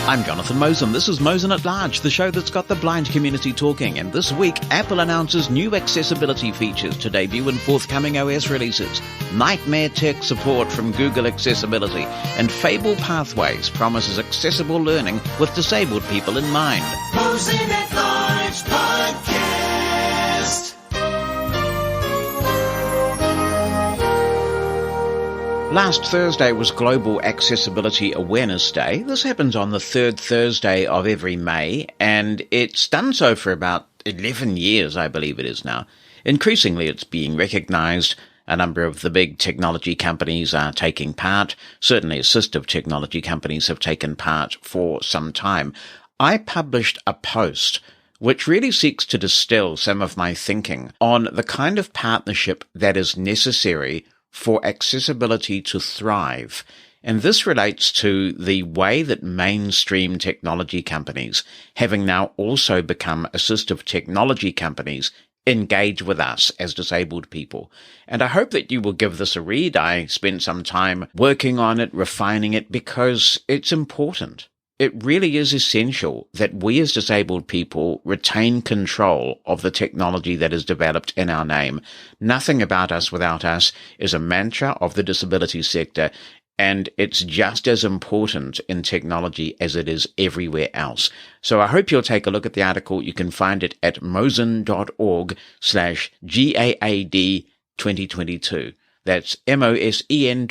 I'm Jonathan Mosen. This is Mosen At Large, the show that's got the blind community talking. And this week, Apple announces new accessibility features to debut in forthcoming OS releases. Nightmare tech support from Google Accessibility. And Fable Pathways promises accessible learning with disabled people in mind. Mosen At Large Podcast. Last Thursday was Global Accessibility Awareness Day. This happens on the third Thursday of every May, and it's done so for about 11 years, I believe it is now. Increasingly, it's being recognized. A number of the big technology companies are taking part. Certainly, assistive technology companies have taken part for some time. I published a post which really seeks to distill some of my thinking on the kind of partnership that is necessary for accessibility to thrive. And this relates to the way that mainstream technology companies, having now also become assistive technology companies, engage with us as disabled people. And I hope that you will give this a read. I spent some time working on it, refining it, because it's important. It really is essential that we as disabled people retain control of the technology that is developed in our name. Nothing about us without us is a mantra of the disability sector, and it's just as important in technology as it is everywhere else. So I hope you'll take a look at the article. You can find it at mosen.org/GAAD 2022. That's mosen.org/GAAD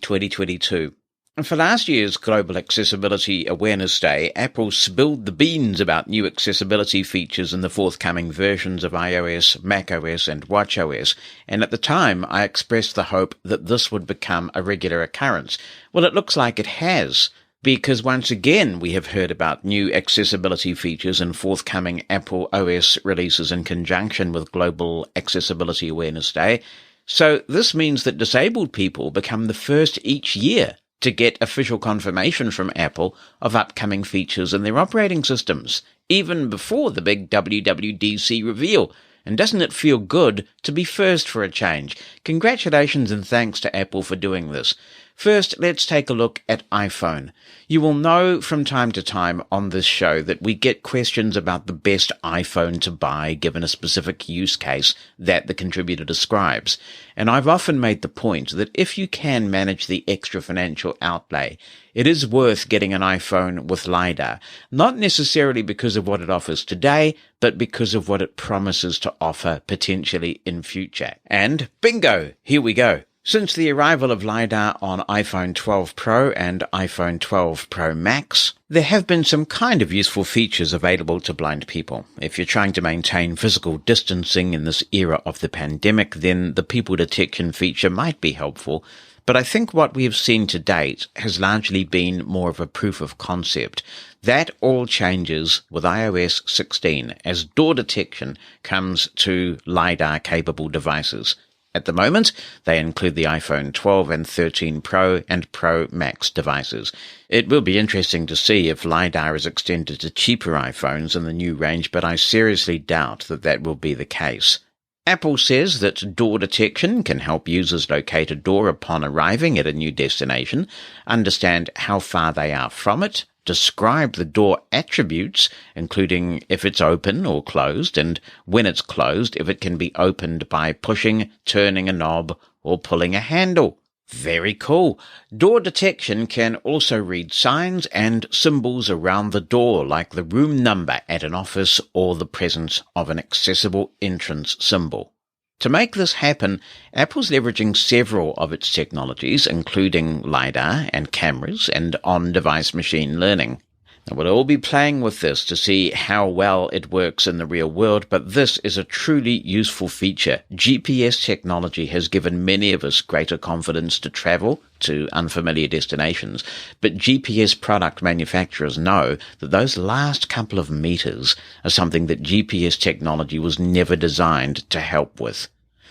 2022. And for last year's Global Accessibility Awareness Day, Apple spilled the beans about new accessibility features in the forthcoming versions of iOS, macOS, and watchOS. And at the time, I expressed the hope that this would become a regular occurrence. Well, it looks like it has, because once again, we have heard about new accessibility features in forthcoming Apple OS releases in conjunction with Global Accessibility Awareness Day. So this means that disabled people become the first each year to get official confirmation from Apple of upcoming features in their operating systems, even before the big WWDC reveal. And doesn't it feel good to be first for a change? Congratulations and thanks to Apple for doing this. First, let's take a look at iPhone. You will know from time to time on this show that we get questions about the best iPhone to buy given a specific use case that the contributor describes. And I've often made the point that if you can manage the extra financial outlay, it is worth getting an iPhone with LiDAR, not necessarily because of what it offers today, but because of what it promises to offer potentially in future. And bingo, here we go. Since the arrival of LiDAR on iPhone 12 Pro and iPhone 12 Pro Max, there have been some kind of useful features available to blind people. If you're trying to maintain physical distancing in this era of the pandemic, then the people detection feature might be helpful. But I think what we have seen to date has largely been more of a proof of concept. That all changes with iOS 16 as door detection comes to LiDAR-capable devices. At the moment, they include the iPhone 12 and 13 Pro and Pro Max devices. It will be interesting to see if LiDAR is extended to cheaper iPhones in the new range, but I seriously doubt that that will be the case. Apple says that door detection can help users locate a door upon arriving at a new destination, understand how far they are from it, describe the door attributes, including if it's open or closed, and when it's closed, if it can be opened by pushing, turning a knob, or pulling a handle. Very cool. Door detection can also read signs and symbols around the door, like the room number at an office or the presence of an accessible entrance symbol. To make this happen, Apple's leveraging several of its technologies, including LiDAR and cameras and on-device machine learning. Now, we'll all be playing with this to see how well it works in the real world, but this is a truly useful feature. GPS technology has given many of us greater confidence to travel to unfamiliar destinations, but GPS product manufacturers know that those last couple of meters are something that GPS technology was never designed to help with.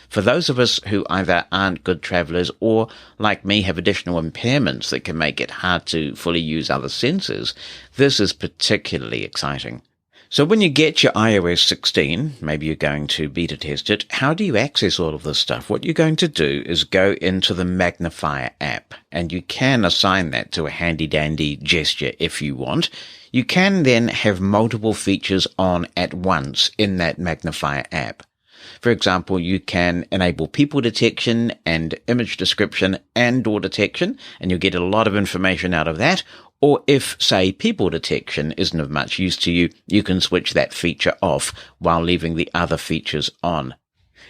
For those of us who either aren't good travelers or, like me, have additional impairments that can make it hard to fully use other senses, this is particularly exciting. So when you get your iOS 16, maybe you're going to beta test it, how do you access all of this stuff? What you're going to do is go into the magnifier app, and you can assign that to a handy-dandy gesture if you want. You can then have multiple features on at once in that magnifier app. For example, you can enable people detection and image description and door detection, and you'll get a lot of information out of that. Or if, say, people detection isn't of much use to you, you can switch that feature off while leaving the other features on.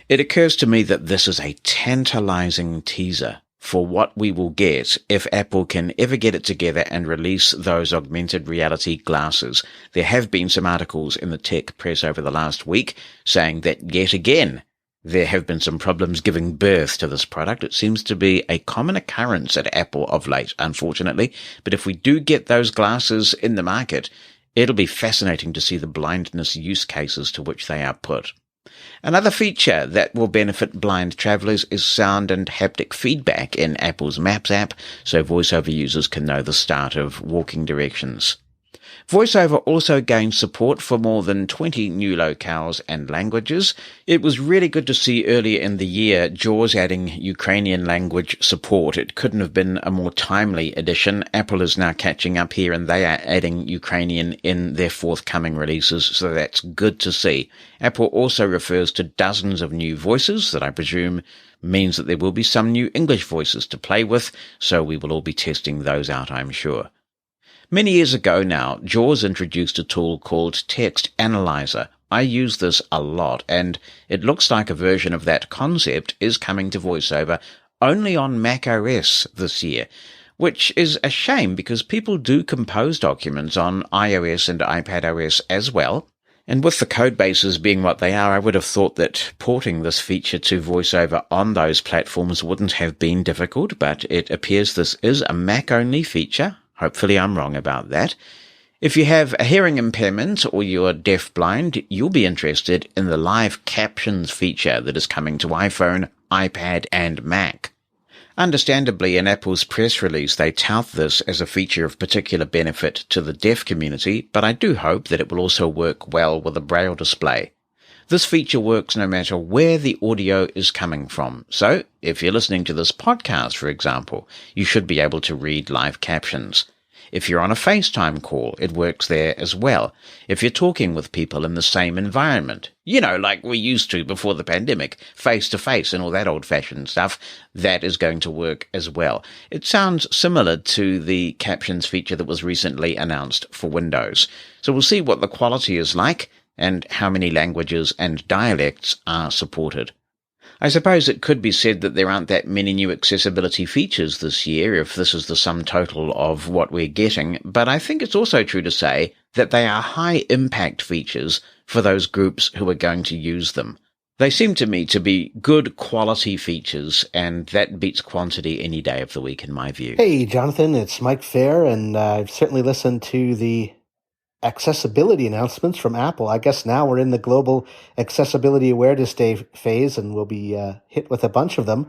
It occurs to me that this is a tantalizing teaser for what we will get if Apple can ever get it together and release those augmented reality glasses. There have been some articles in the tech press over the last week saying that yet again, there have been some problems giving birth to this product. It seems to be a common occurrence at Apple of late, unfortunately. But if we do get those glasses in the market, it'll be fascinating to see the blindness use cases to which they are put. Another feature that will benefit blind travelers is sound and haptic feedback in Apple's Maps app, so VoiceOver users can know the start of walking directions. VoiceOver also gained support for more than 20 new locales and languages. It was really good to see earlier in the year JAWS adding Ukrainian language support. It couldn't have been a more timely addition. Apple is now catching up here, and they are adding Ukrainian in their forthcoming releases, so that's good to see. Apple also refers to dozens of new voices that I presume means that there will be some new English voices to play with, so we will all be testing those out, I'm sure. Many years ago now, JAWS introduced a tool called Text Analyzer. I use this a lot, and it looks like a version of that concept is coming to VoiceOver only on macOS this year, which is a shame because people do compose documents on iOS and iPadOS as well. And with the code bases being what they are, I would have thought that porting this feature to VoiceOver on those platforms wouldn't have been difficult, but it appears this is a Mac-only feature. Hopefully I'm wrong about that. If you have a hearing impairment or you're deaf-blind, you'll be interested in the live captions feature that is coming to iPhone, iPad, and Mac. Understandably, in Apple's press release, they tout this as a feature of particular benefit to the deaf community, but I do hope that it will also work well with a Braille display. This feature works no matter where the audio is coming from. So, if you're listening to this podcast, for example, you should be able to read live captions. If you're on a FaceTime call, it works there as well. If you're talking with people in the same environment, like we used to before the pandemic, face-to-face and all that old-fashioned stuff, that is going to work as well. It sounds similar to the captions feature that was recently announced for Windows. So we'll see what the quality is like and how many languages and dialects are supported. I suppose it could be said that there aren't that many new accessibility features this year if this is the sum total of what we're getting, but I think it's also true to say that they are high-impact features for those groups who are going to use them. They seem to me to be good quality features, and that beats quantity any day of the week in my view. Hey, Jonathan, it's Mike Fair, and I've certainly listened to the accessibility announcements from Apple. I guess now we're in the Global Accessibility Awareness Day phase, and we'll be hit with a bunch of them.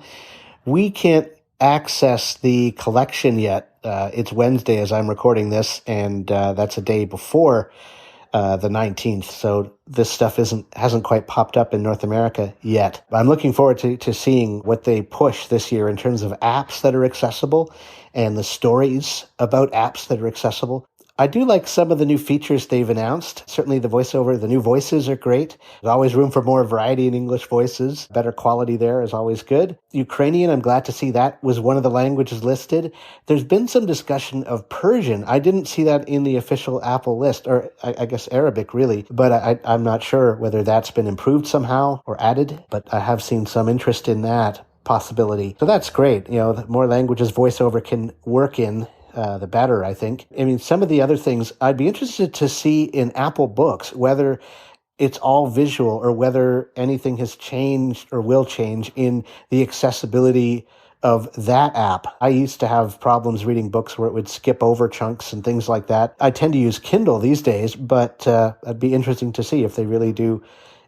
We can't access the collection yet. It's Wednesday as I'm recording this, and that's a day before the 19th. So this stuff hasn't quite popped up in North America yet. I'm looking forward to seeing what they push this year in terms of apps that are accessible and the stories about apps that are accessible. I do like some of the new features they've announced. Certainly the voiceover, the new voices are great. There's always room for more variety in English voices. Better quality there is always good. Ukrainian, I'm glad to see that was one of the languages listed. There's been some discussion of Persian. I didn't see that in the official Apple list, or I guess Arabic really, but I'm not sure whether that's been improved somehow or added, but I have seen some interest in that possibility. So that's great. The more languages voiceover can work in, the better, I think. I mean, some of the other things I'd be interested to see in Apple Books, whether it's all visual or whether anything has changed or will change in the accessibility of that app. I used to have problems reading books where it would skip over chunks and things like that. I tend to use Kindle these days, but it'd be interesting to see if they really do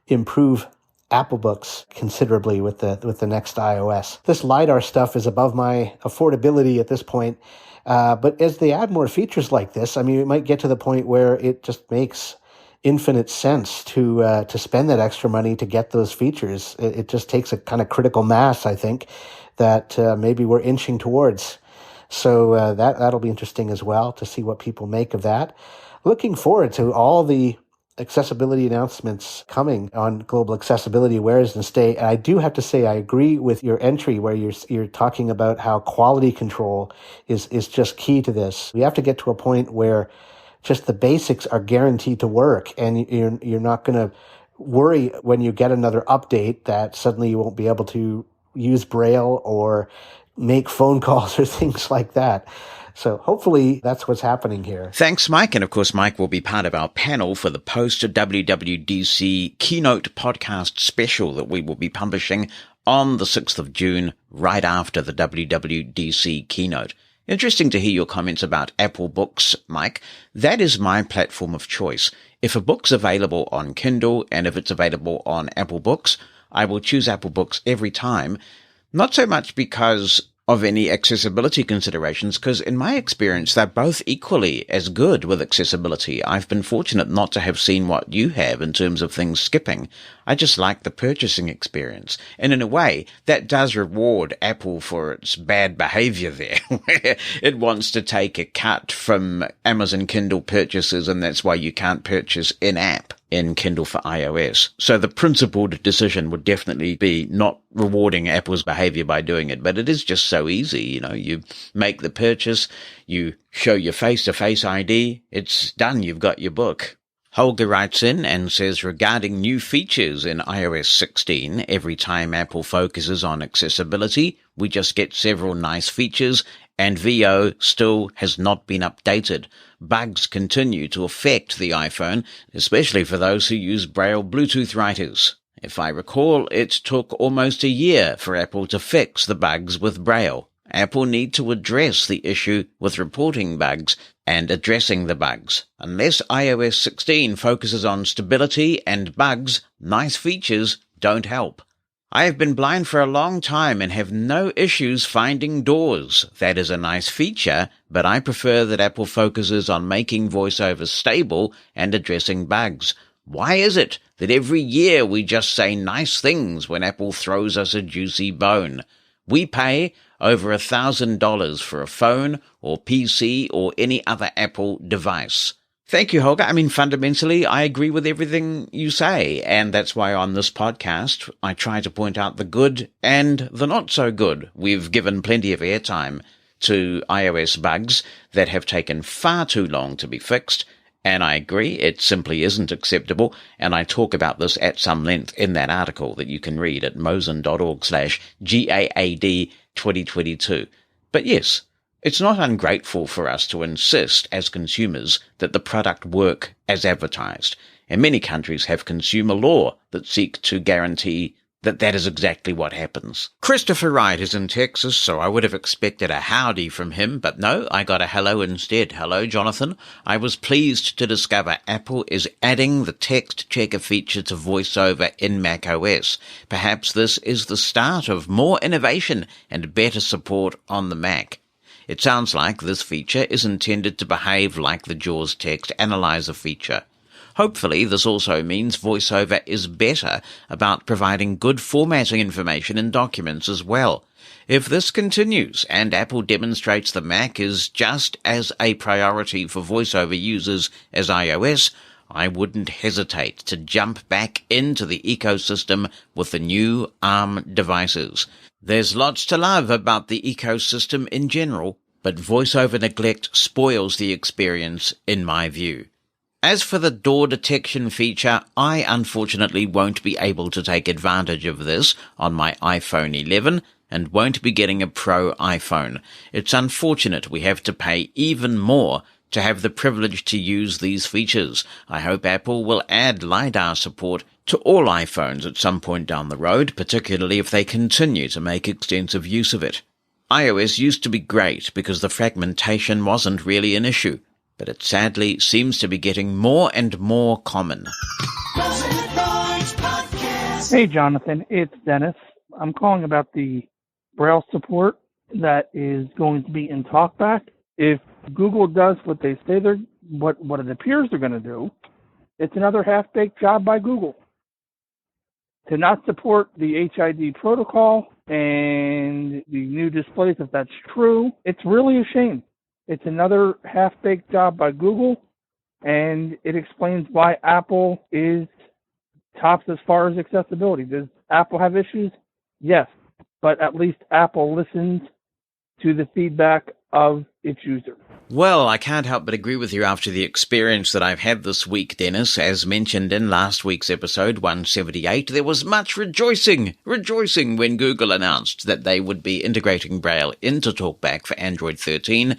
improve Apple Books considerably with the next iOS. This LiDAR stuff is above my affordability at this point. But as they add more features like this, I mean, it might get to the point where it just makes infinite sense to spend that extra money to get those features. It just takes a kind of critical mass, I think, that maybe we're inching towards. So that'll be interesting as well to see what people make of that. Looking forward to all the accessibility announcements coming on Global Accessibility Awareness Day. And I do have to say, I agree with your entry where you're talking about how quality control is just key to this. We have to get to a point where just the basics are guaranteed to work, and you're not going to worry when you get another update that suddenly you won't be able to use Braille or make phone calls or things like that. So hopefully that's what's happening here. Thanks, Mike. And of course, Mike will be part of our panel for the post-WWDC keynote podcast special that we will be publishing on the 6th of June, right after the WWDC keynote. Interesting to hear your comments about Apple Books, Mike. That is my platform of choice. If a book's available on Kindle and if it's available on Apple Books, I will choose Apple Books every time. Not so much because of any accessibility considerations, because in my experience, they're both equally as good with accessibility. I've been fortunate not to have seen what you have in terms of things skipping. I just like the purchasing experience. And in a way, that does reward Apple for its bad behavior there, where it wants to take a cut from Amazon Kindle purchases, and that's why you can't purchase in-app in Kindle for iOS. So the principled decision would definitely be not rewarding Apple's behavior by doing it, but it is just so easy. You know, you make the purchase, you show your face-to-face ID, it's done, you've got your book. Holger writes in and says, regarding new features in iOS 16, every time Apple focuses on accessibility, we just get several nice features, and VO still has not been updated. Bugs continue to affect the iPhone, especially for those who use Braille Bluetooth writers. If I recall, it took almost a year for Apple to fix the bugs with Braille. Apple need to address the issue with reporting bugs and addressing the bugs. Unless iOS 16 focuses on stability and bugs, nice features don't help. I have been blind for a long time and have no issues finding doors. That is a nice feature, but I prefer that Apple focuses on making VoiceOver stable and addressing bugs. Why is it that every year we just say nice things when Apple throws us a juicy bone? We pay over $1,000 for a phone or PC or any other Apple device. Thank you, Holger. I mean, fundamentally, I agree with everything you say, and that's why on this podcast, I try to point out the good and the not so good. We've given plenty of airtime to iOS bugs that have taken far too long to be fixed, and I agree, it simply isn't acceptable, and I talk about this at some length in that article that you can read at mosen.org/GAAD 2022. But yes, it's not ungrateful for us to insist as consumers that the product work as advertised, and many countries have consumer law that seek to guarantee that that is exactly what happens. Christopher Wright is in Texas, so I would have expected a howdy from him, but no, I got a hello instead. Hello, Jonathan. I was pleased to discover Apple is adding the text checker feature to VoiceOver in macOS. Perhaps this is the start of more innovation and better support on the Mac. It sounds like this feature is intended to behave like the JAWS text analyzer feature. Hopefully, this also means VoiceOver is better about providing good formatting information in documents as well. If this continues and Apple demonstrates the Mac is just as a priority for VoiceOver users as iOS, I wouldn't hesitate to jump back into the ecosystem with the new ARM devices. There's lots to love about the ecosystem in general, but VoiceOver neglect spoils the experience in my view. As for the door detection feature, I unfortunately won't be able to take advantage of this on my iPhone 11 and won't be getting a Pro iPhone. It's unfortunate we have to pay even more to have the privilege to use these features. I hope Apple will add LiDAR support to all iPhones at some point down the road, particularly if they continue to make extensive use of it. iOS used to be great because the fragmentation wasn't really an issue, but it sadly seems to be getting more and more common. Hey, Jonathan, it's Dennis. I'm calling about the Braille support that is going to be in TalkBack. If Google does what they say what it appears they're going to do, It's another half-baked job by Google. To not support the HID protocol and the new displays, if that's true, it's really a shame. It's another half-baked job by Google, and it explains why Apple is tops as far as accessibility. Does Apple have issues? Yes, but at least Apple listens to the feedback of its users. Well, I can't help but agree with you after the experience that I've had this week, Dennis. As mentioned in last week's episode 178, there was much rejoicing when Google announced that they would be integrating Braille into TalkBack for Android 13.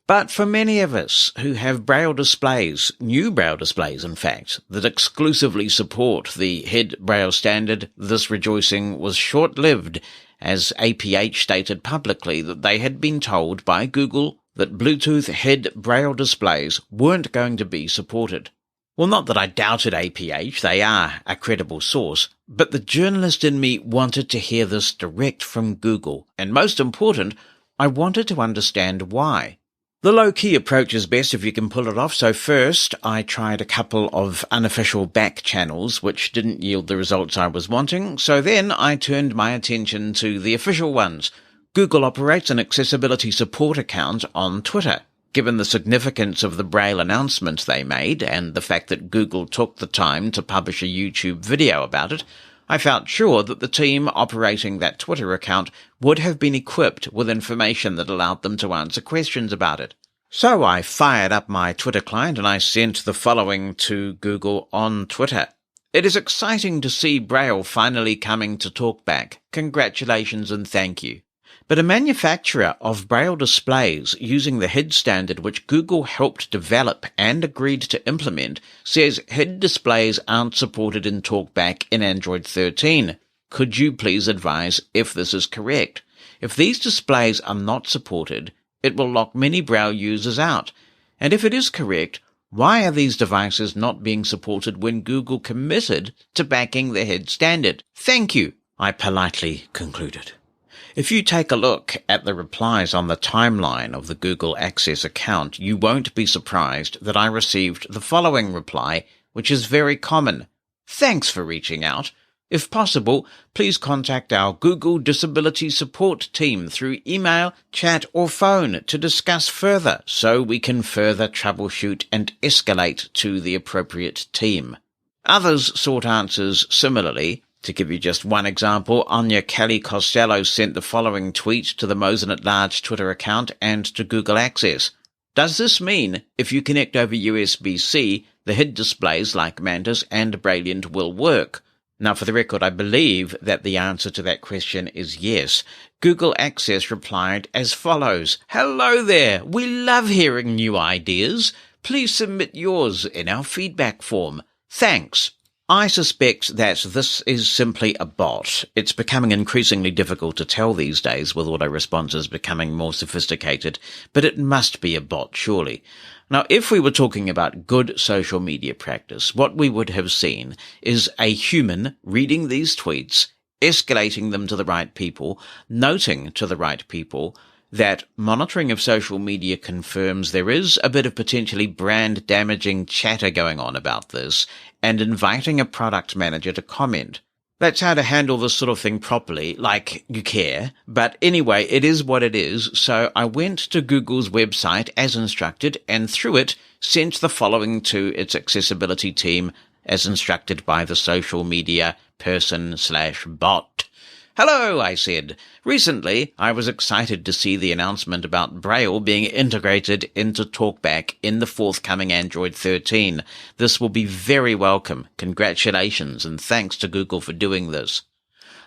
But for many of us who have Braille displays, new Braille displays in fact, that exclusively support the HID Braille standard, this rejoicing was short-lived, as APH stated publicly that they had been told by Google that Bluetooth HID Braille displays weren't going to be supported. Well, not that I doubted APH, they are a credible source, but the journalist in me wanted to hear this direct from Google, and most important, I wanted to understand why. The low-key approach is best if you can pull it off, so first I tried a couple of unofficial back channels which didn't yield the results I was wanting, so then I turned my attention to the official ones. Google operates an accessibility support account on Twitter. Given the significance of the Braille announcement they made, and the fact that Google took the time to publish a YouTube video about it, I felt sure that the team operating that Twitter account would have been equipped with information that allowed them to answer questions about it. So I fired up my Twitter client and I sent the following to Google on Twitter. It is exciting to see Braille finally coming to TalkBack. Congratulations and thank you. But a manufacturer of Braille displays using the HID standard which Google helped develop and agreed to implement says HID displays aren't supported in TalkBack in Android 13. Could you please advise if this is correct? If these displays are not supported, it will lock many Braille users out. And if it is correct, why are these devices not being supported when Google committed to backing the HID standard? Thank you, I politely concluded. If you take a look at the replies on the timeline of the Google Access account, you won't be surprised that I received the following reply, which is very common. Thanks for reaching out. If possible, please contact our Google Disability Support team through email, chat or phone to discuss further so we can further troubleshoot and escalate to the appropriate team. Others sought answers similarly. To give you just one example, Anya Kelly Costello sent the following tweet to the Mosen At Large Twitter account and to Google Access. Does this mean if you connect over USB-C, the HID displays like Mantis and Brilliant will work? Now, for the record, I believe that the answer to that question is yes. Google Access replied as follows. Hello there. We love hearing new ideas. Please submit yours in our feedback form. Thanks. I suspect that this is simply a bot. It's becoming increasingly difficult to tell these days with auto responses becoming more sophisticated, but it must be a bot, surely. Now, if we were talking about good social media practice, what we would have seen is a human reading these tweets, escalating them to the right people, noting to the right people that monitoring of social media confirms there is a bit of potentially brand-damaging chatter going on about this, and inviting a product manager to comment. That's how to handle this sort of thing properly, like you care. But anyway, it is what it is, so I went to Google's website as instructed, and through it sent the following to its accessibility team as instructed by the social media person/bot. Hello, I said. Recently, I was excited to see the announcement about Braille being integrated into TalkBack in the forthcoming Android 13. This will be very welcome. Congratulations, and thanks to Google for doing this.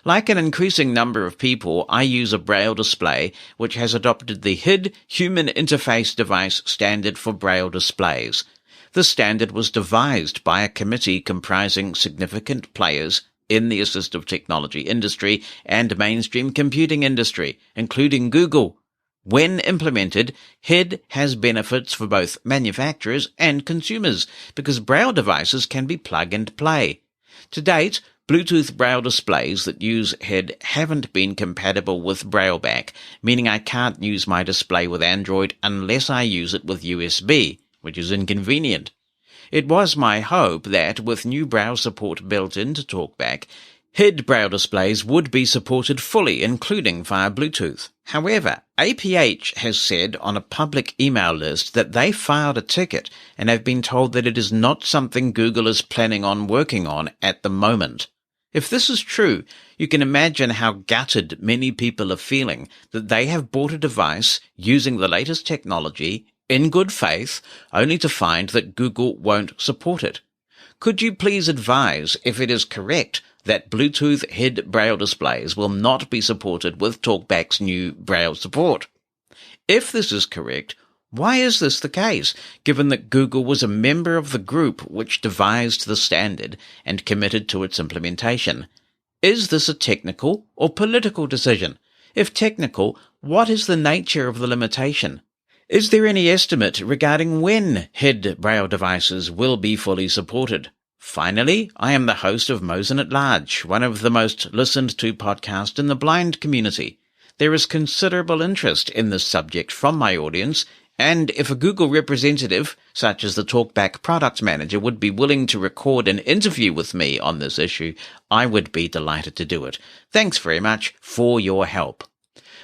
Like an increasing number of people, I use a Braille display which has adopted the HID Human Interface Device standard for Braille displays. This standard was devised by a committee comprising significant players in the assistive technology industry and mainstream computing industry, including Google. When implemented, HID has benefits for both manufacturers and consumers, because Braille devices can be plug and play. To date, Bluetooth Braille displays that use HID haven't been compatible with BrailleBack, meaning I can't use my display with Android unless I use it with USB, which is inconvenient. It was my hope that, with new Braille support built into TalkBack, HID Braille displays would be supported fully, including via Bluetooth. However, APH has said on a public email list that they filed a ticket and have been told that it is not something Google is planning on working on at the moment. If this is true, you can imagine how gutted many people are feeling that they have bought a device using the latest technology in good faith, only to find that Google won't support it. Could you please advise if it is correct that Bluetooth HID Braille displays will not be supported with TalkBack's new Braille support? If this is correct, why is this the case, given that Google was a member of the group which devised the standard and committed to its implementation? Is this a technical or political decision? If technical, what is the nature of the limitation? Is there any estimate regarding when HID Braille devices will be fully supported? Finally, I am the host of Mosen At Large, one of the most listened to podcasts in the blind community. There is considerable interest in this subject from my audience, and if a Google representative, such as the TalkBack product manager, would be willing to record an interview with me on this issue, I would be delighted to do it. Thanks very much for your help.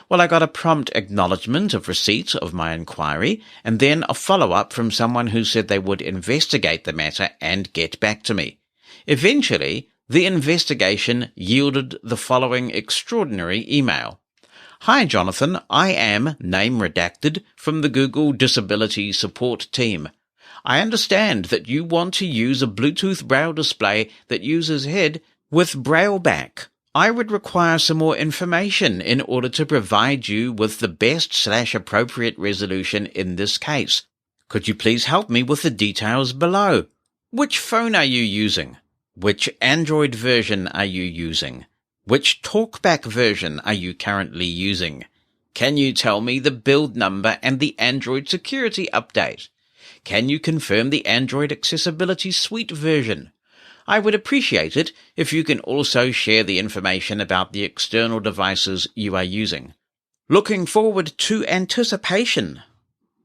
Well, I got a prompt acknowledgement of receipt of my inquiry, and then a follow-up from someone who said they would investigate the matter and get back to me. Eventually, the investigation yielded the following extraordinary email. Hi, Jonathan. I am, name redacted, from the Google Disability Support team. I understand that you want to use a Bluetooth Braille display that uses HID with Braille back. I would require some more information in order to provide you with the best/appropriate resolution in this case. Could you please help me with the details below? Which phone are you using? Which Android version are you using? Which TalkBack version are you currently using? Can you tell me the build number and the Android security update? Can you confirm the Android Accessibility Suite version? I would appreciate it if you can also share the information about the external devices you are using. Looking forward to anticipation.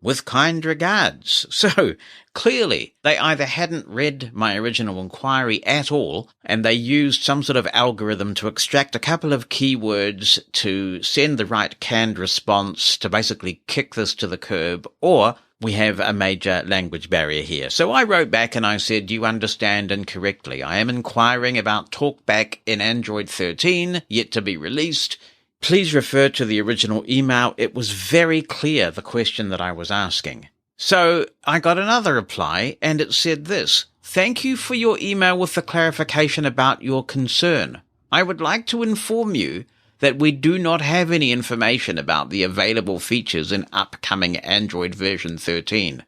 With kind regards. So, clearly, they either hadn't read my original inquiry at all, and they used some sort of algorithm to extract a couple of keywords to send the right canned response to basically kick this to the curb, or we have a major language barrier here. So I wrote back and I said, you understand incorrectly. I am inquiring about TalkBack in Android 13, yet to be released. Please refer to the original email. It was very clear, the question that I was asking. So I got another reply, and it said this. Thank you for your email with the clarification about your concern. I would like to inform you that we do not have any information about the available features in upcoming Android version 13.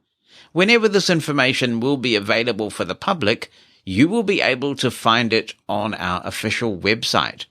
Whenever this information will be available for the public, you will be able to find it on our official website.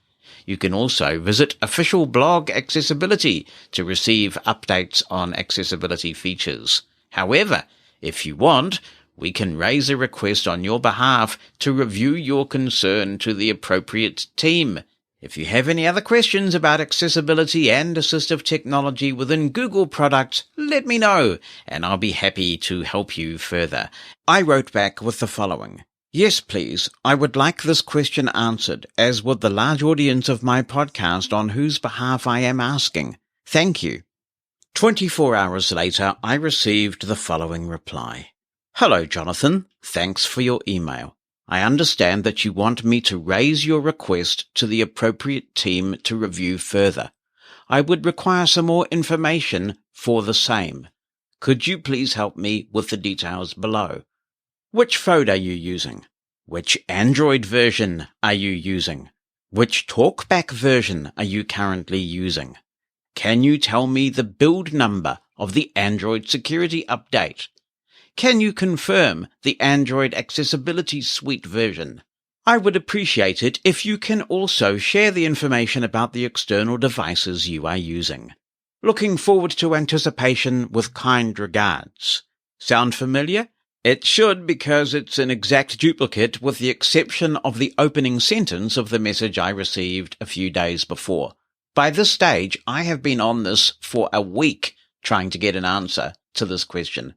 You can also visit official blog Accessibility to receive updates on accessibility features. However, if you want, we can raise a request on your behalf to review your concern to the appropriate team. If you have any other questions about accessibility and assistive technology within Google products, let me know, and I'll be happy to help you further. I wrote back with the following. Yes, please. I would like this question answered, as would the large audience of my podcast on whose behalf I am asking. Thank you. 24 hours later, I received the following reply. Hello, Jonathan. Thanks for your email. I understand that you want me to raise your request to the appropriate team to review further. I would require some more information for the same. Could you please help me with the details below? Which phone are you using? Which Android version are you using? Which TalkBack version are you currently using? Can you tell me the build number of the Android security update? Can you confirm the Android Accessibility Suite version? I would appreciate it if you can also share the information about the external devices you are using. Looking forward to anticipation with kind regards. Sound familiar? It should, because it's an exact duplicate with the exception of the opening sentence of the message I received a few days before. By this stage, I have been on this for a week trying to get an answer to this question.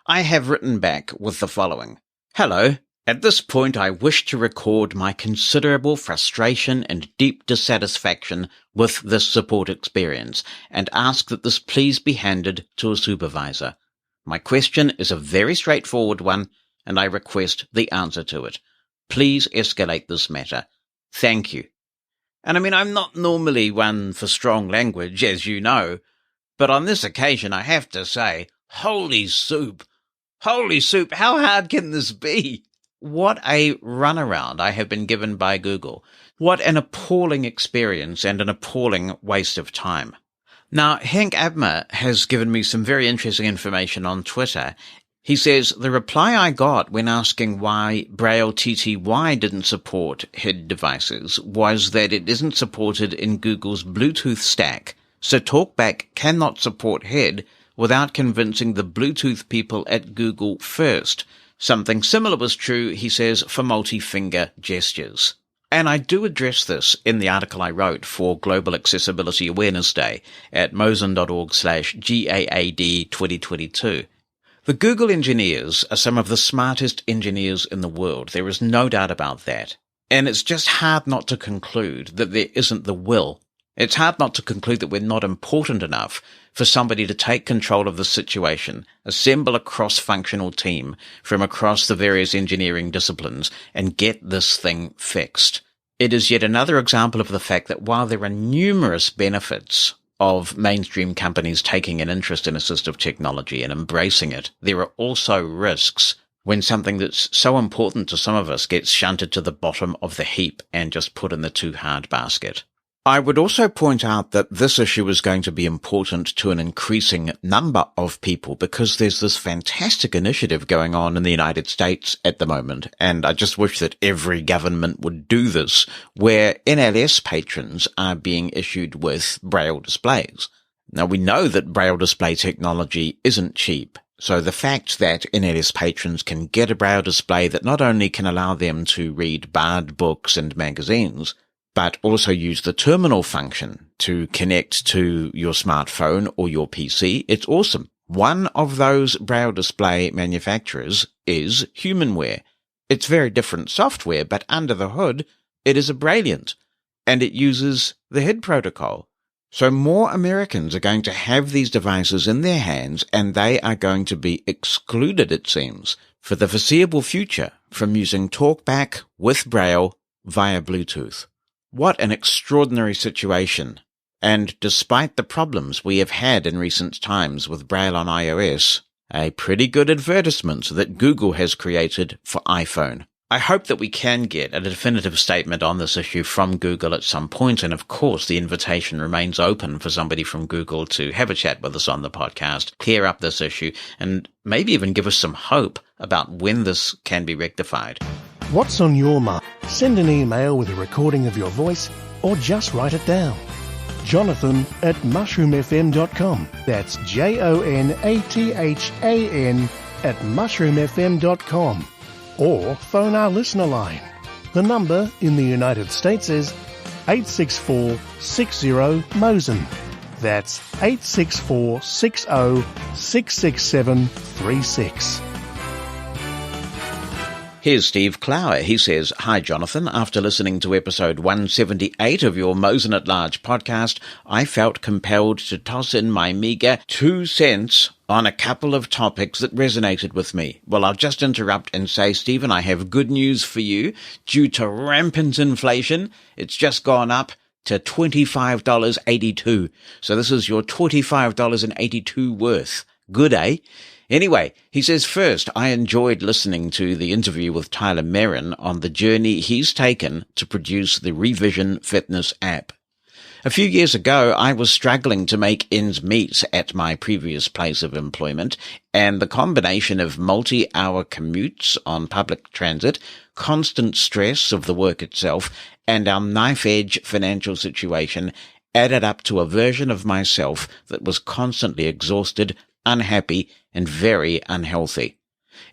I have written back with the following. Hello. At this point, I wish to record my considerable frustration and deep dissatisfaction with this support experience and ask that this please be handed to a supervisor. My question is a very straightforward one, and I request the answer to it. Please escalate this matter. Thank you. And I'm not normally one for strong language, as you know, but on this occasion I have to say, holy soup, how hard can this be? What a runaround I have been given by Google. What an appalling experience and an appalling waste of time. Now, Hank Abmer has given me some very interesting information on Twitter. He says, the reply I got when asking why Braille TTY didn't support HID devices was that it isn't supported in Google's Bluetooth stack, so TalkBack cannot support HID without convincing the Bluetooth people at Google first. Something similar was true, he says, for multi-finger gestures. And I do address this in the article I wrote for Global Accessibility Awareness Day at mosen.org/GAAD 2022. The Google engineers are some of the smartest engineers in the world. There is no doubt about that. And it's just hard not to conclude that there isn't the will. It's hard not to conclude that we're not important enough for somebody to take control of the situation, assemble a cross-functional team from across the various engineering disciplines, and get this thing fixed. It is yet another example of the fact that while there are numerous benefits of mainstream companies taking an interest in assistive technology and embracing it, there are also risks when something that's so important to some of us gets shunted to the bottom of the heap and just put in the too hard basket. I would also point out that this issue is going to be important to an increasing number of people because there's this fantastic initiative going on in the United States at the moment, and I just wish that every government would do this, where NLS patrons are being issued with Braille displays. Now, we know that Braille display technology isn't cheap, so the fact that NLS patrons can get a Braille display that not only can allow them to read barred books and magazines, but also use the terminal function to connect to your smartphone or your PC, it's awesome. One of those Braille display manufacturers is Humanware. It's very different software, but under the hood, it is a Brailliant, and it uses the HID protocol. So more Americans are going to have these devices in their hands, and they are going to be excluded, it seems, for the foreseeable future from using TalkBack with Braille via Bluetooth. What an extraordinary situation. And despite the problems we have had in recent times with Braille on iOS, a pretty good advertisement that Google has created for iPhone. I hope that we can get a definitive statement on this issue from Google at some point, and of course the invitation remains open for somebody from Google to have a chat with us on the podcast, clear up this issue, and maybe even give us some hope about when this can be rectified. What's on your mind? Send an email with a recording of your voice or just write it down. Jonathan@mushroomfm.com. That's JONATHAN@mushroomfm.com. Or phone our listener line. The number in the United States is 864-60-MOSEN. That's 864-60-66736. Here's Steve Clower. He says, Hi, Jonathan. After listening to episode 178 of your Mosen At Large podcast, I felt compelled to toss in my meager 2 cents on a couple of topics that resonated with me. Well, I'll just interrupt and say, Stephen, I have good news for you. Due to rampant inflation, it's just gone up to $25.82. So this is your $25.82 worth. Good, eh? Anyway, he says, first, I enjoyed listening to the interview with Tyler Merrin on the journey he's taken to produce the Revision Fitness app. A few years ago, I was struggling to make ends meet at my previous place of employment, and the combination of multi-hour commutes on public transit, constant stress of the work itself, and our knife-edge financial situation added up to a version of myself that was constantly exhausted, unhappy, and very unhealthy.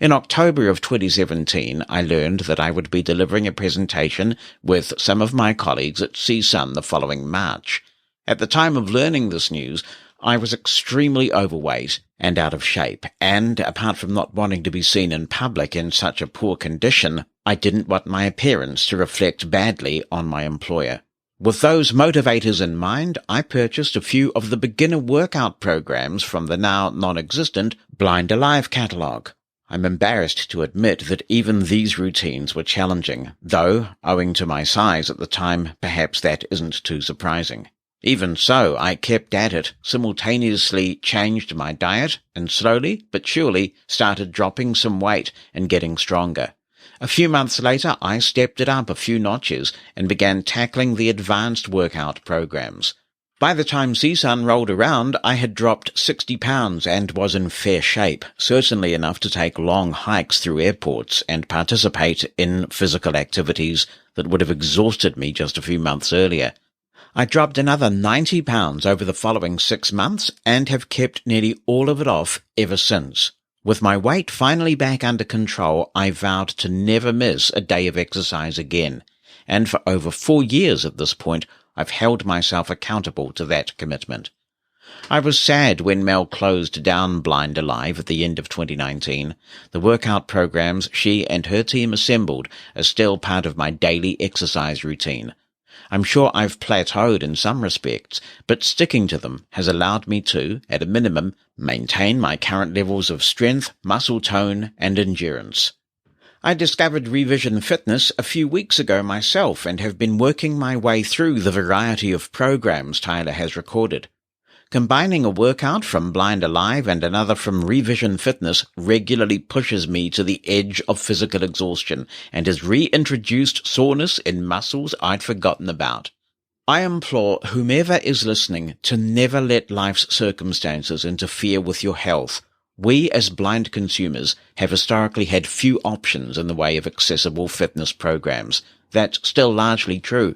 In October of 2017, I learned that I would be delivering a presentation with some of my colleagues at CSUN the following March. At the time of learning this news, I was extremely overweight and out of shape, and apart from not wanting to be seen in public in such a poor condition, I didn't want my appearance to reflect badly on my employer. With those motivators in mind, I purchased a few of the beginner workout programs from the now non-existent Blind Alive catalogue. I'm embarrassed to admit that even these routines were challenging, though, owing to my size at the time, perhaps that isn't too surprising. Even so, I kept at it, simultaneously changed my diet, and slowly but surely started dropping some weight and getting stronger. A few months later, I stepped it up a few notches and began tackling the advanced workout programs. By the time CSUN rolled around, I had dropped 60 pounds and was in fair shape, certainly enough to take long hikes through airports and participate in physical activities that would have exhausted me just a few months earlier. I dropped another 90 pounds over the following 6 months and have kept nearly all of it off ever since. With my weight finally back under control, I vowed to never miss a day of exercise again, and for over 4 years at this point, I've held myself accountable to that commitment. I was sad when Mel closed down Blind Alive at the end of 2019. The workout programs she and her team assembled are still part of my daily exercise routine. I'm sure I've plateaued in some respects, but sticking to them has allowed me to, at a minimum, maintain my current levels of strength, muscle tone, and endurance. I discovered Revision Fitness a few weeks ago myself and have been working my way through the variety of programs Tyler has recorded. Combining a workout from Blind Alive and another from Revision Fitness regularly pushes me to the edge of physical exhaustion and has reintroduced soreness in muscles I'd forgotten about. I implore whomever is listening to never let life's circumstances interfere with your health. We, as blind consumers, have historically had few options in the way of accessible fitness programs. That's still largely true.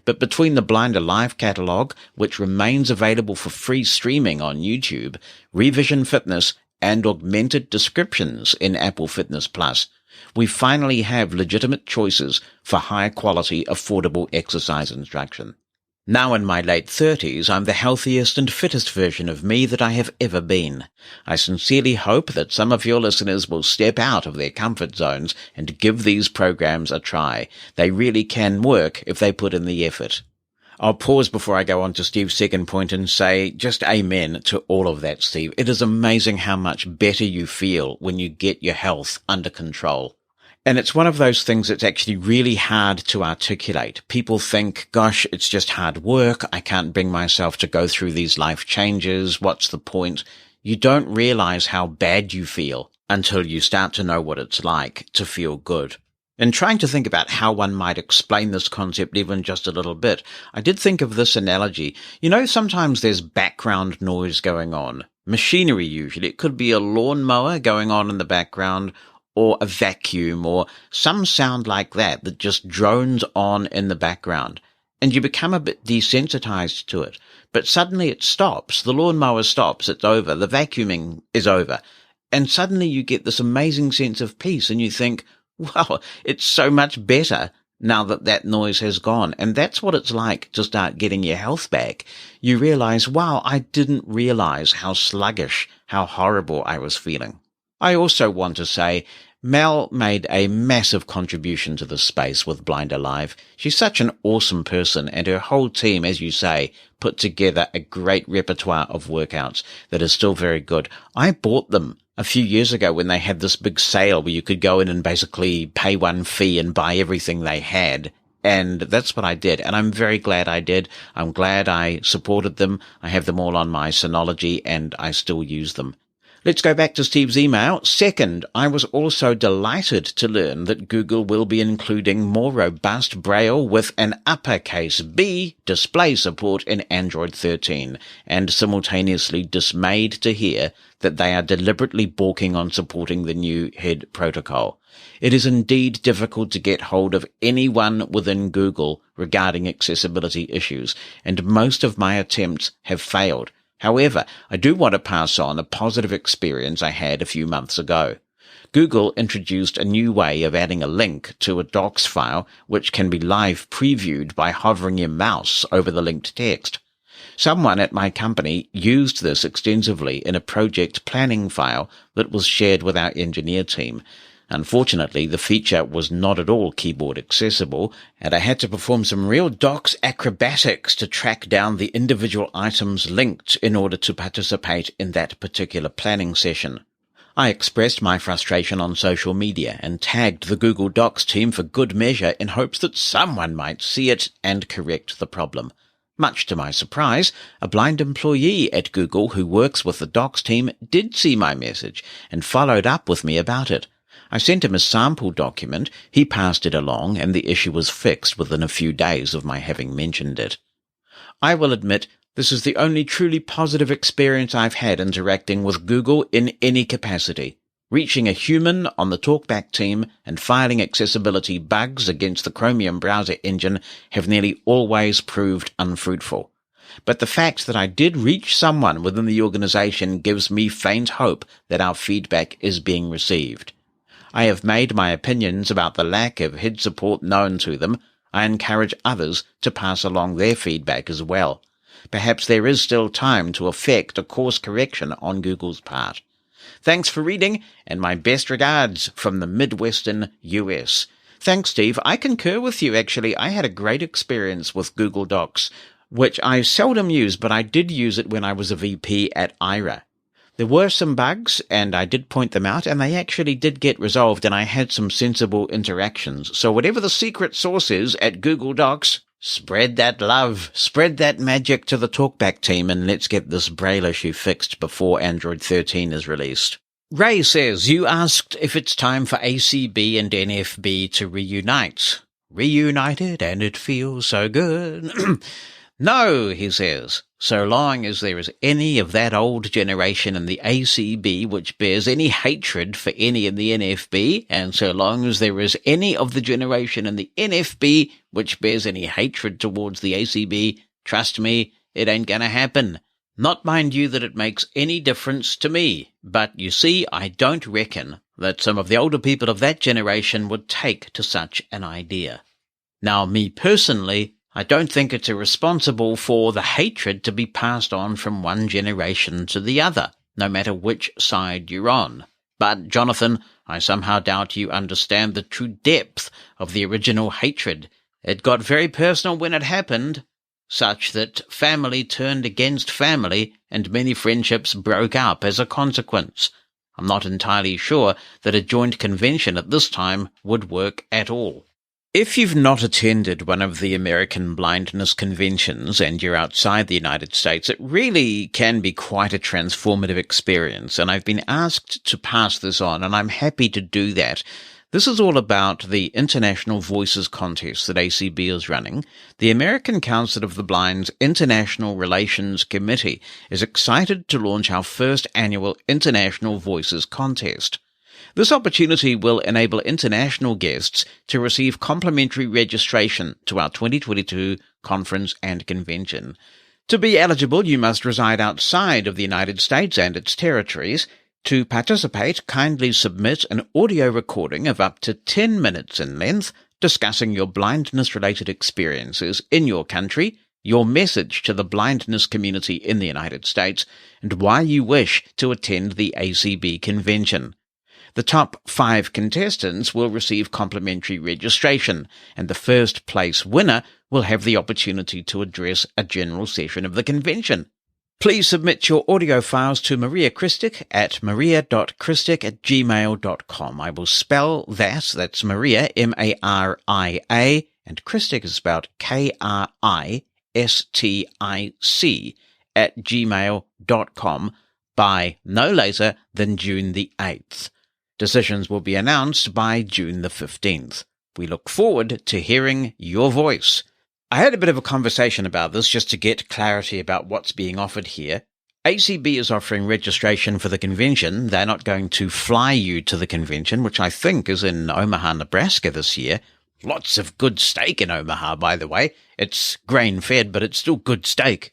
But between the Blind Alive catalogue, which remains available for free streaming on YouTube, Revision Fitness, and augmented descriptions in Apple Fitness Plus, we finally have legitimate choices for high-quality, affordable exercise instruction. Now in my late 30s, I'm the healthiest and fittest version of me that I have ever been. I sincerely hope that some of your listeners will step out of their comfort zones and give these programs a try. They really can work if they put in the effort. I'll pause before I go on to Steve's second point and say just amen to all of that, Steve. It is amazing how much better you feel when you get your health under control. And it's one of those things that's actually really hard to articulate. People think, gosh, it's just hard work. I can't bring myself to go through these life changes. What's the point? You don't realize how bad you feel until you start to know what it's like to feel good. In trying to think about how one might explain this concept even just a little bit, I did think of this analogy. You know, sometimes there's background noise going on. Machinery usually. It could be a lawnmower going on in the background, or a vacuum, or some sound like that just drones on in the background. And you become a bit desensitized to it. But suddenly it stops. The lawnmower stops. It's over. The vacuuming is over. And suddenly you get this amazing sense of peace, and you think, wow, it's so much better now that that noise has gone. And that's what it's like to start getting your health back. You realize, wow, I didn't realize how sluggish, how horrible I was feeling. I also want to say, Mel made a massive contribution to this space with Blind Alive. She's such an awesome person, and her whole team, as you say, put together a great repertoire of workouts that is still very good. I bought them a few years ago when they had this big sale where you could go in and basically pay one fee and buy everything they had. And that's what I did. And I'm very glad I did. I'm glad I supported them. I have them all on my Synology and I still use them. Let's go back to Steve's email. Second, I was also delighted to learn that Google will be including more robust Braille with an uppercase B display support in Android 13, and simultaneously dismayed to hear that they are deliberately balking on supporting the new head protocol. It is indeed difficult to get hold of anyone within Google regarding accessibility issues, and most of my attempts have failed. However, I do want to pass on a positive experience I had a few months ago. Google introduced a new way of adding a link to a docs file which can be live previewed by hovering your mouse over the linked text. Someone at my company used this extensively in a project planning file that was shared with our engineer team. Unfortunately, the feature was not at all keyboard accessible, and I had to perform some real docs acrobatics to track down the individual items linked in order to participate in that particular planning session. I expressed my frustration on social media and tagged the Google Docs team for good measure in hopes that someone might see it and correct the problem. Much to my surprise, a blind employee at Google who works with the Docs team did see my message and followed up with me about it. I sent him a sample document, he passed it along, and the issue was fixed within a few days of my having mentioned it. I will admit this is the only truly positive experience I've had interacting with Google in any capacity. Reaching a human on the TalkBack team and filing accessibility bugs against the Chromium browser engine have nearly always proved unfruitful. But the fact that I did reach someone within the organization gives me faint hope that our feedback is being received. I have made my opinions about the lack of head support known to them. I encourage others to pass along their feedback as well. Perhaps there is still time to effect a course correction on Google's part. Thanks for reading, and my best regards from the Midwestern US. Thanks, Steve. I concur with you, actually. I had a great experience with Google Docs, which I seldom use, but I did use it when I was a VP at IRA. There were some bugs, and I did point them out, and they actually did get resolved, and I had some sensible interactions. So whatever the secret sauce is at Google Docs, spread that love, spread that magic to the TalkBack team, and let's get this Braille issue fixed before Android 13 is released. Ray says, you asked if it's time for ACB and NFB to reunite. Reunited, and it feels so good. No, he says, so long as there is any of that old generation in the ACB which bears any hatred for any in the NFB, and so long as there is any of the generation in the NFB which bears any hatred towards the ACB, trust me, it ain't gonna happen. Not mind you that it makes any difference to me, but you see, I don't reckon that some of the older people of that generation would take to such an idea. Now, me personally, I don't think it's irresponsible for the hatred to be passed on from one generation to the other, no matter which side you're on. But, Jonathan, I somehow doubt you understand the true depth of the original hatred. It got very personal when it happened, such that family turned against family and many friendships broke up as a consequence. I'm not entirely sure that a joint convention at this time would work at all. If you've not attended one of the American blindness conventions and you're outside the United States, it really can be quite a transformative experience, and I've been asked to pass this on, and I'm happy to do that. This is all about the International Voices Contest that ACB is running. The American Council of the Blind's International Relations Committee is excited to launch our first annual International Voices Contest. This opportunity will enable international guests to receive complimentary registration to our 2022 conference and convention. To be eligible, you must reside outside of the United States and its territories. To participate, kindly submit an audio recording of up to 10 minutes in length discussing your blindness-related experiences in your country, your message to the blindness community in the United States, and why you wish to attend the ACB convention. The top 5 contestants will receive complimentary registration, and the first place winner will have the opportunity to address a general session of the convention. Please submit your audio files to Maria Christic at maria.christic@gmail.com. I will spell that. That's Maria, M-A-R-I-A, and Christic is spelled K-R-I-S-T-I-C @gmail.com by no later than June the 8th. Decisions will be announced by June the 15th. We look forward to hearing your voice. I had a bit of a conversation about this just to get clarity about what's being offered here. ACB is offering registration for the convention. They're not going to fly you to the convention, which I think is in Omaha, Nebraska this year. Lots of good steak in Omaha, by the way. It's grain-fed, but it's still good steak.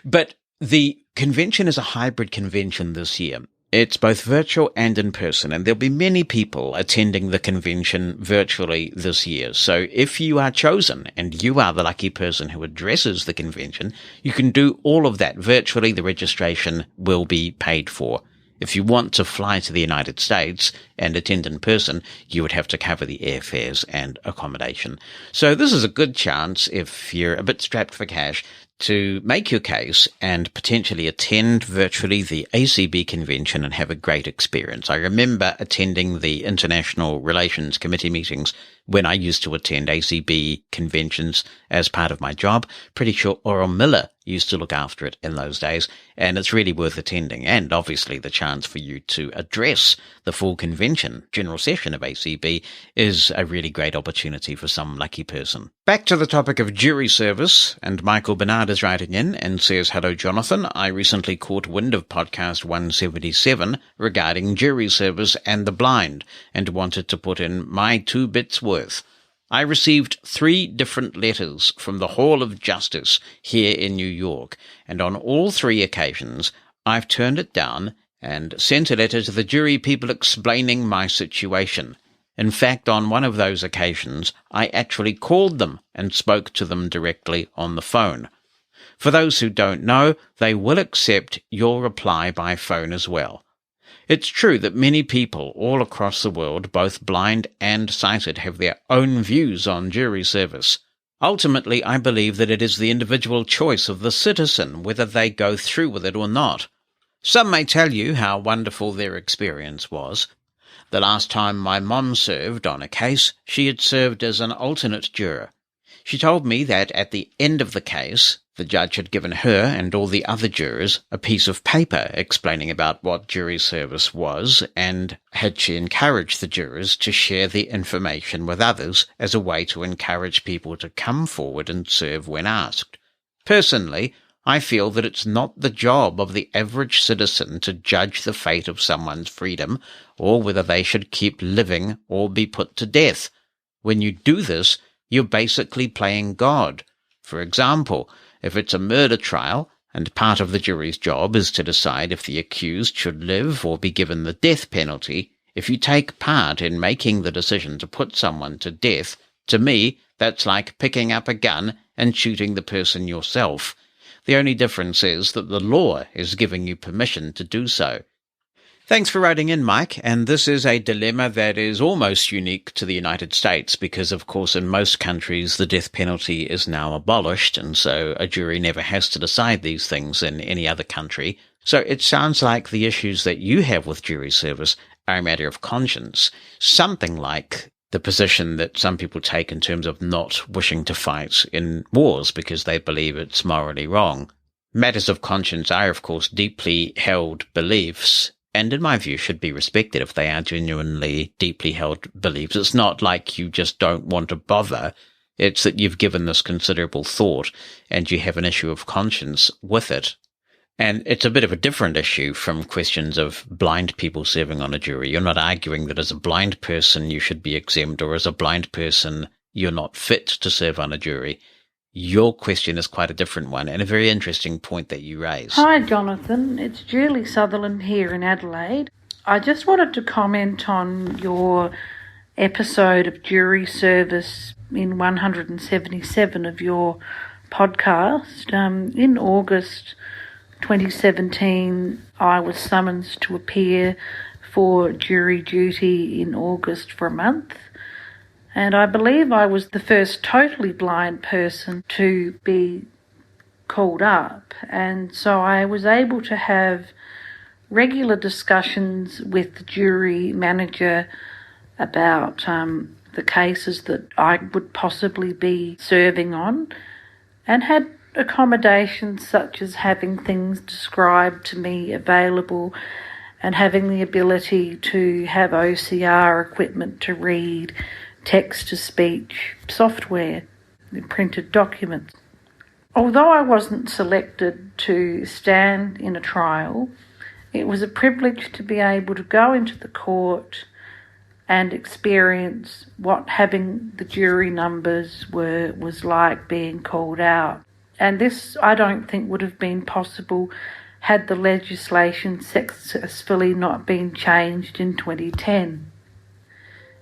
But the convention is a hybrid convention this year. It's both virtual and in person, and there'll be many people attending the convention virtually this year. So if you are chosen and you are the lucky person who addresses the convention, you can do all of that virtually. The registration will be paid for. If you want to fly to the United States and attend in person, you would have to cover the airfares and accommodation. So this is a good chance, if you're a bit strapped for cash, to make your case and potentially attend virtually the ACB convention and have a great experience. I remember attending the International Relations Committee meetings when I used to attend ACB conventions as part of my job. Pretty sure Oral Miller used to look after it in those days, and it's really worth attending. And obviously the chance for you to address the full convention, general session of ACB, is a really great opportunity for some lucky person. Back to the topic of jury service, and Michael Bernard is writing in and says, "Hello, Jonathan. I recently caught wind of podcast 177 regarding jury service and the blind, and wanted to put in my 2 bits worth. I received 3 different letters from the Hall of Justice here in New York, and on all 3 occasions I've turned it down and sent a letter to the jury people explaining my situation. In fact, on one of those occasions, I actually called them and spoke to them directly on the phone. For those who don't know, they will accept your reply by phone as well. It's true that many people all across the world, both blind and sighted, have their own views on jury service. Ultimately, I believe that it is the individual choice of the citizen whether they go through with it or not. Some may tell you how wonderful their experience was. The last time my mom served on a case, she had served as an alternate juror. She told me that at the end of the case, the judge had given her and all the other jurors a piece of paper explaining about what jury service was, and had she encouraged the jurors to share the information with others as a way to encourage people to come forward and serve when asked. Personally, I feel that it's not the job of the average citizen to judge the fate of someone's freedom, or whether they should keep living or be put to death. When you do this, you're basically playing God. For example, if it's a murder trial, and part of the jury's job is to decide if the accused should live or be given the death penalty, if you take part in making the decision to put someone to death, to me, that's like picking up a gun and shooting the person yourself. The only difference is that the law is giving you permission to do so. Thanks for writing in, Mike, and this is a dilemma that is almost unique to the United States because, of course, in most countries the death penalty is now abolished, and so a jury never has to decide these things in any other country. So it sounds like the issues that you have with jury service are a matter of conscience, something like the position that some people take in terms of not wishing to fight in wars because they believe it's morally wrong. Matters of conscience are, of course, deeply held beliefs, and in my view should be respected if they are genuinely deeply held beliefs. It's not like you just don't want to bother. It's that you've given this considerable thought and you have an issue of conscience with it. And it's a bit of a different issue from questions of blind people serving on a jury. You're not arguing that as a blind person you should be exempt, or as a blind person you're not fit to serve on a jury. Your question is quite a different one, and a very interesting point that you raise. Hi, Jonathan. It's Julie Sutherland here in Adelaide. I just wanted to comment on your episode of jury service in 177 of your podcast. In August 2017, I was summoned to appear for jury duty in August for a month. And I believe I was the first totally blind person to be called up. And so I was able to have regular discussions with the jury manager about the cases that I would possibly be serving on, and had accommodations such as having things described to me available and having the ability to have OCR equipment to read text-to-speech software, printed documents. Although I wasn't selected to stand in a trial, it was a privilege to be able to go into the court and experience what having the jury numbers was like being called out. And this, I don't think, would have been possible had the legislation successfully not been changed in 2010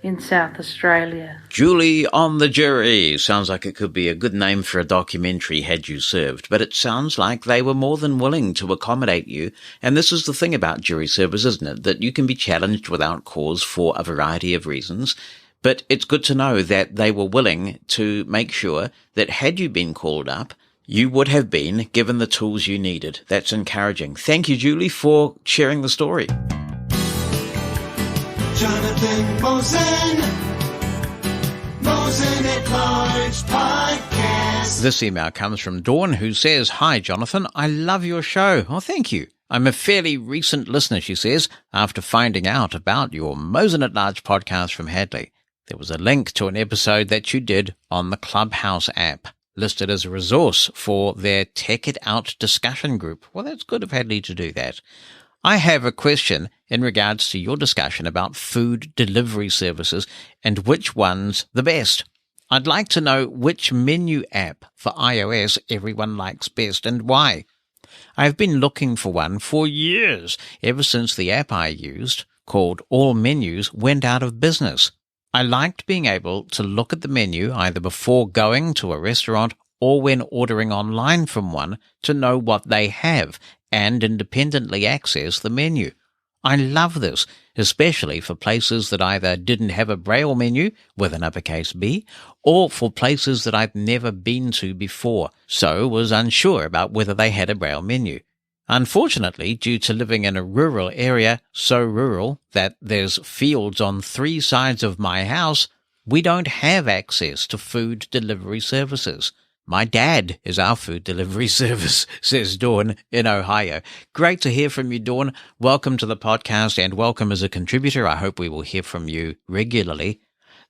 in South Australia. Julie on the Jury. Sounds like it could be a good name for a documentary had you served, but it sounds like they were more than willing to accommodate you. And this is the thing about jury service, isn't it? That you can be challenged without cause for a variety of reasons. But it's good to know that they were willing to make sure that had you been called up, you would have been given the tools you needed. That's encouraging. Thank you, Julie, for sharing the story. Jonathan Mosen, Mosen at Large Podcast. This email comes from Dawn, who says, "Hi, Jonathan. I love your show." Oh, thank you. "I'm a fairly recent listener," she says, "after finding out about your Mosen at Large podcast from Hadley. There was a link to an episode that you did on the Clubhouse app, listed as a resource for their Tech It Out discussion group." Well, that's good of Hadley to do that. I have a question in regards to your discussion about food delivery services and which one's the best. I'd like to know which menu app for iOS everyone likes best and why. I've been looking for one for years, ever since the app I used, called All Menus, went out of business. I liked being able to look at the menu either before going to a restaurant or when ordering online from one to know what they have and independently access the menu. I love this, especially for places that either didn't have a Braille menu with an uppercase B, or for places that I'd never been to before, so was unsure about whether they had a Braille menu. Unfortunately, due to living in a rural area, so rural that there's fields on 3 sides of my house, we don't have access to food delivery services. My dad is our food delivery service, says Dawn in Ohio. Great to hear from you, Dawn. Welcome to the podcast and welcome as a contributor. I hope we will hear from you regularly.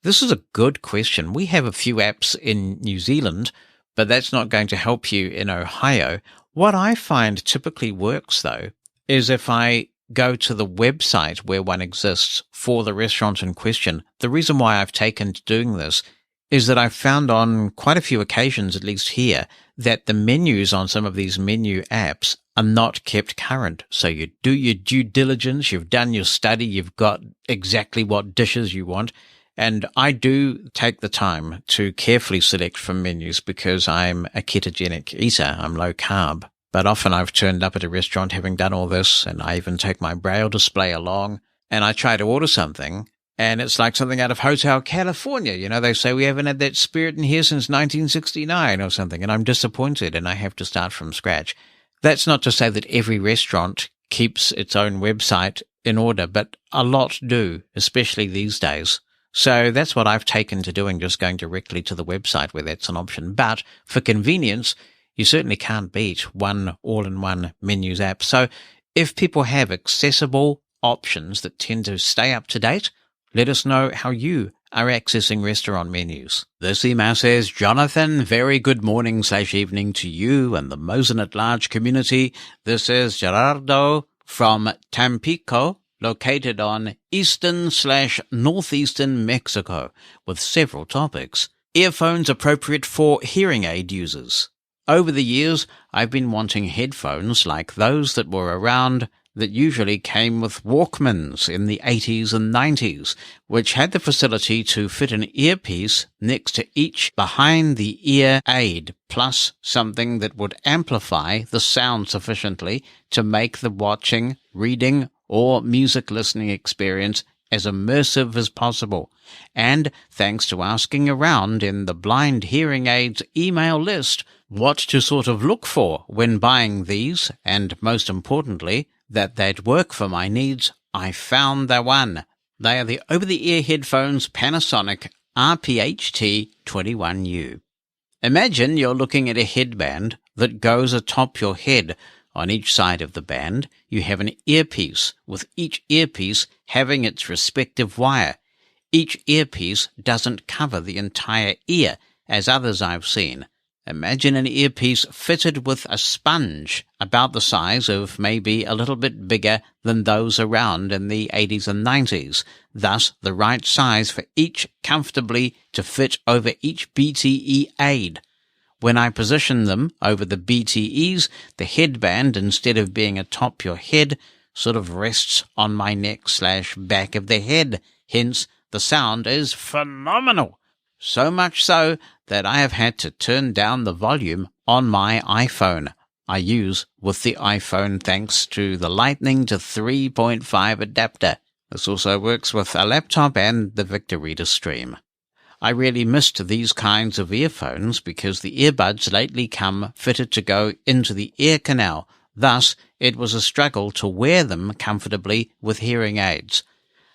This is a good question. We have a few apps in New Zealand, but that's not going to help you in Ohio. What I find typically works, though, is if I go to the website where one exists for the restaurant in question. The reason why I've taken to doing this is that I've found on quite a few occasions, at least here, that the menus on some of these menu apps are not kept current. So you do your due diligence, you've done your study, you've got exactly what dishes you want. And I do take the time to carefully select from menus because I'm a ketogenic eater. I'm low carb. But often I've turned up at a restaurant having done all this, and I even take my Braille display along, and I try to order something, and it's like something out of Hotel California. You know, they say we haven't had that spirit in here since 1969 or something, and I'm disappointed, and I have to start from scratch. That's not to say that every restaurant keeps its own website in order, but a lot do, especially these days. So that's what I've taken to doing, just going directly to the website where that's an option. But for convenience, you certainly can't beat one all-in-one menus app. So if people have accessible options that tend to stay up to date, let us know how you are accessing restaurant menus. This email says, Jonathan, very good morning/evening to you and the Mosen at Large community. This is Gerardo from Tampico, located on eastern/northeastern Mexico, with several topics. Earphones appropriate for hearing aid users. Over the years, I've been wanting headphones like those that were around that usually came with Walkmans in the 80s and 90s, which had the facility to fit an earpiece next to each behind-the-ear aid, plus something that would amplify the sound sufficiently to make the watching, reading, or music listening experience as immersive as possible. And thanks to asking around in the Blind Hearing Aids email list what to sort of look for when buying these, and most importantly, that they'd work for my needs, I found the one. They are the over-the-ear headphones Panasonic RPHT21U. Imagine you're looking at a headband that goes atop your head. On each side of the band, you have an earpiece, with each earpiece having its respective wire. Each earpiece doesn't cover the entire ear, as others I've seen. Imagine an earpiece fitted with a sponge about the size of maybe a little bit bigger than those around in the 80s and 90s, thus the right size for each comfortably to fit over each BTE aid. When I position them over the BTEs, the headband, instead of being atop your head, sort of rests on my neck/back of the head. Hence, the sound is phenomenal. So much so that I have had to turn down the volume on my iPhone. I use with the iPhone thanks to the Lightning to 3.5 adapter. This also works with a laptop and the Victor Reader Stream. I really missed these kinds of earphones because the earbuds lately come fitted to go into the ear canal. Thus, it was a struggle to wear them comfortably with hearing aids.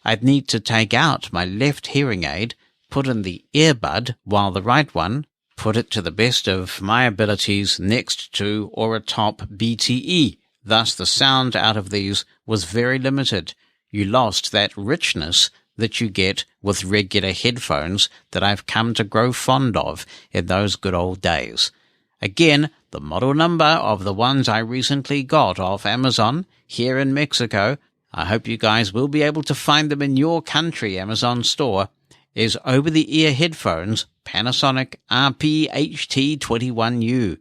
I'd need to take out my left hearing aid, put in the earbud, while the right one, put it to the best of my abilities next to or atop BTE. Thus, the sound out of these was very limited. You lost that richness that you get with regular headphones that I've come to grow fond of in those good old days. Again, the model number of the ones I recently got off Amazon here in Mexico, I hope you guys will be able to find them in your country Amazon store, is over-the-ear headphones Panasonic RP-HT21U.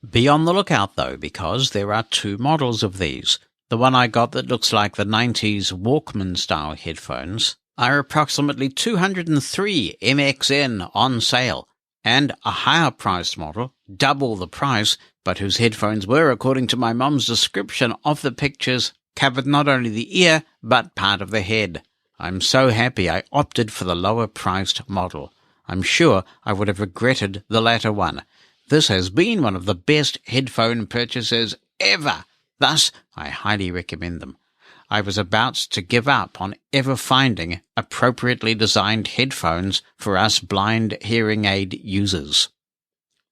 Be on the lookout though, because there are two models of these. The one I got that looks like the 90s Walkman-style headphones are approximately 203 MXN on sale, and a higher-priced model, double the price, but whose headphones were, according to my mum's description of the pictures, covered not only the ear, but part of the head. I'm so happy I opted for the lower-priced model. I'm sure I would have regretted the latter one. This has been one of the best headphone purchases ever. Thus, I highly recommend them. I was about to give up on ever finding appropriately designed headphones for us blind hearing aid users.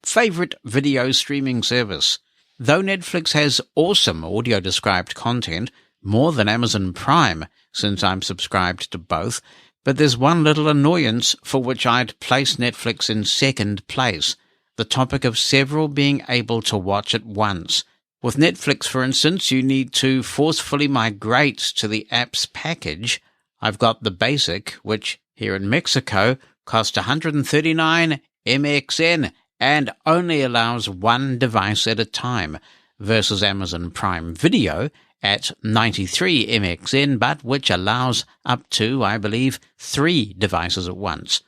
Favorite video streaming service? Though Netflix has awesome audio-described content, more than Amazon Prime, since I'm subscribed to both, but there's one little annoyance for which I'd place Netflix in second place, the topic of several being able to watch at once. With Netflix, for instance, you need to forcefully migrate to the app's package. I've got the basic, which here in Mexico costs 139 MXN and only allows one device at a time, versus Amazon Prime Video at 93 MXN, but which allows up to, I believe, 3 devices at once.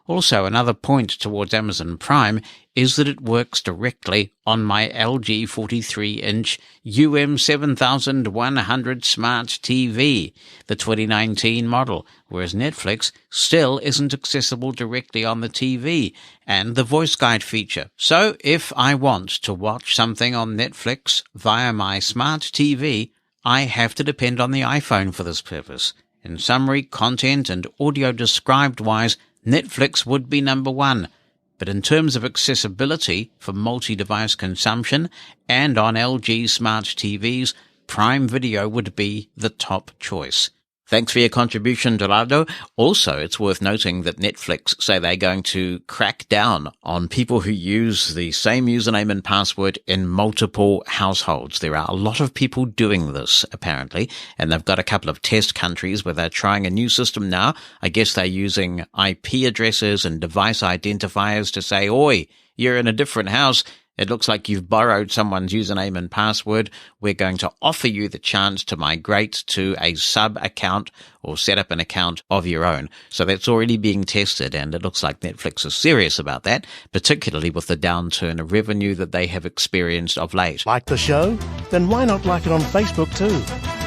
Also, another point towards Amazon Prime is that it works directly on my LG 43-inch UM7100 Smart TV, the 2019 model, whereas Netflix still isn't accessible directly on the TV, and the voice guide feature. So, if I want to watch something on Netflix via my Smart TV, I have to depend on the iPhone for this purpose. In summary, content and audio described-wise, Netflix would be number one, but in terms of accessibility for multi-device consumption and on LG smart TVs, Prime Video would be the top choice. Thanks for your contribution, Dorado. Also, it's worth noting that Netflix say they're going to crack down on people who use the same username and password in multiple households. There are a lot of people doing this, apparently, and they've got a couple of test countries where they're trying a new system now. I guess they're using IP addresses and device identifiers to say, oi, you're in a different house. It looks like you've borrowed someone's username and password. We're going to offer you the chance to migrate to a sub-account or set up an account of your own. So that's already being tested, and it looks like Netflix is serious about that, particularly with the downturn of revenue that they have experienced of late. Like the show? Then why not like it on Facebook too?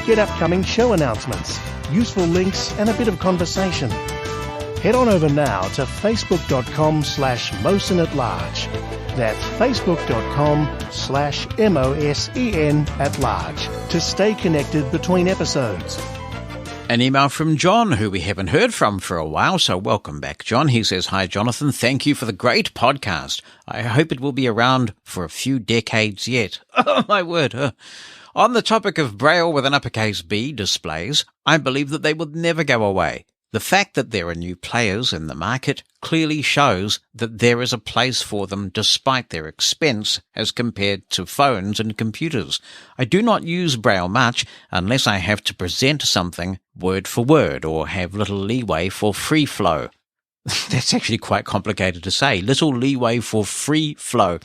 Get upcoming show announcements, useful links, and a bit of conversation. Head on over now to facebook.com/Mosen At Large. That's facebook.com/MOSEN At Large to stay connected between episodes. An email from John, who we haven't heard from for a while, so welcome back, John. He says, "Hi, Jonathan. Thank you for the great podcast. I hope it will be around for a few decades yet." Oh, my word. On the topic of Braille with an uppercase B displays, I believe that they would never go away. The fact that there are new players in the market clearly shows that there is a place for them despite their expense as compared to phones and computers. I do not use Braille much unless I have to present something word for word or have little leeway for free flow. That's actually quite complicated to say. Little leeway for free flow.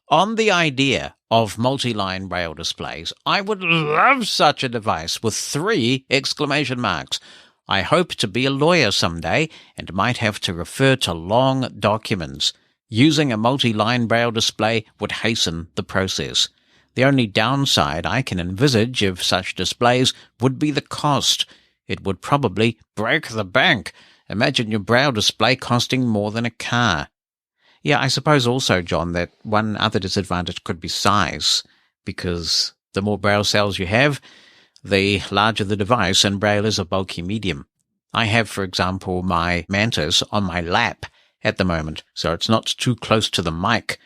On the idea of multi-line Braille displays, I would love such a device with 3 exclamation marks. I hope to be a lawyer someday and might have to refer to long documents. Using a multi-line Braille display would hasten the process. The only downside I can envisage of such displays would be the cost. It would probably break the bank. Imagine your Braille display costing more than a car. Yeah, I suppose also, John, that one other disadvantage could be size, because the more Braille cells you have, the larger the device, and Braille is a bulky medium. I have, for example, my Mantis on my lap at the moment, so it's not too close to the mic,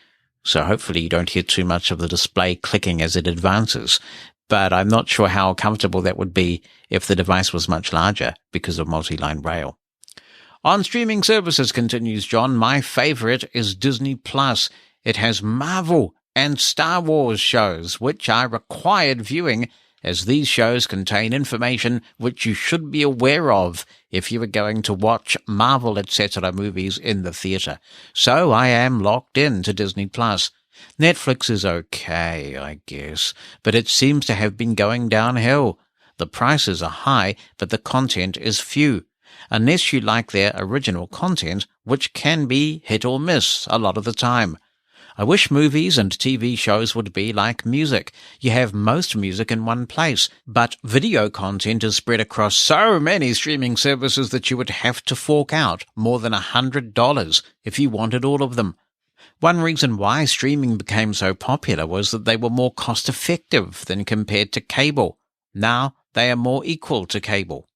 so hopefully you don't hear too much of the display clicking as it advances. But I'm not sure how comfortable that would be if the device was much larger because of multi-line Braille. On streaming services, continues John, my favorite is Disney Plus. It has Marvel and Star Wars shows, which are required viewing, as these shows contain information which you should be aware of if you were going to watch Marvel etc. movies in the theatre. So I am locked in to Disney Plus. Netflix is okay, I guess, but it seems to have been going downhill. The prices are high, but the content is few. Unless you like their original content, which can be hit or miss a lot of the time. I wish movies and TV shows would be like music. You have most music in one place, but video content is spread across so many streaming services that you would have to fork out more than $100 if you wanted all of them. One reason why streaming became so popular was that they were more cost-effective than compared to cable. Now they are more equal to cable.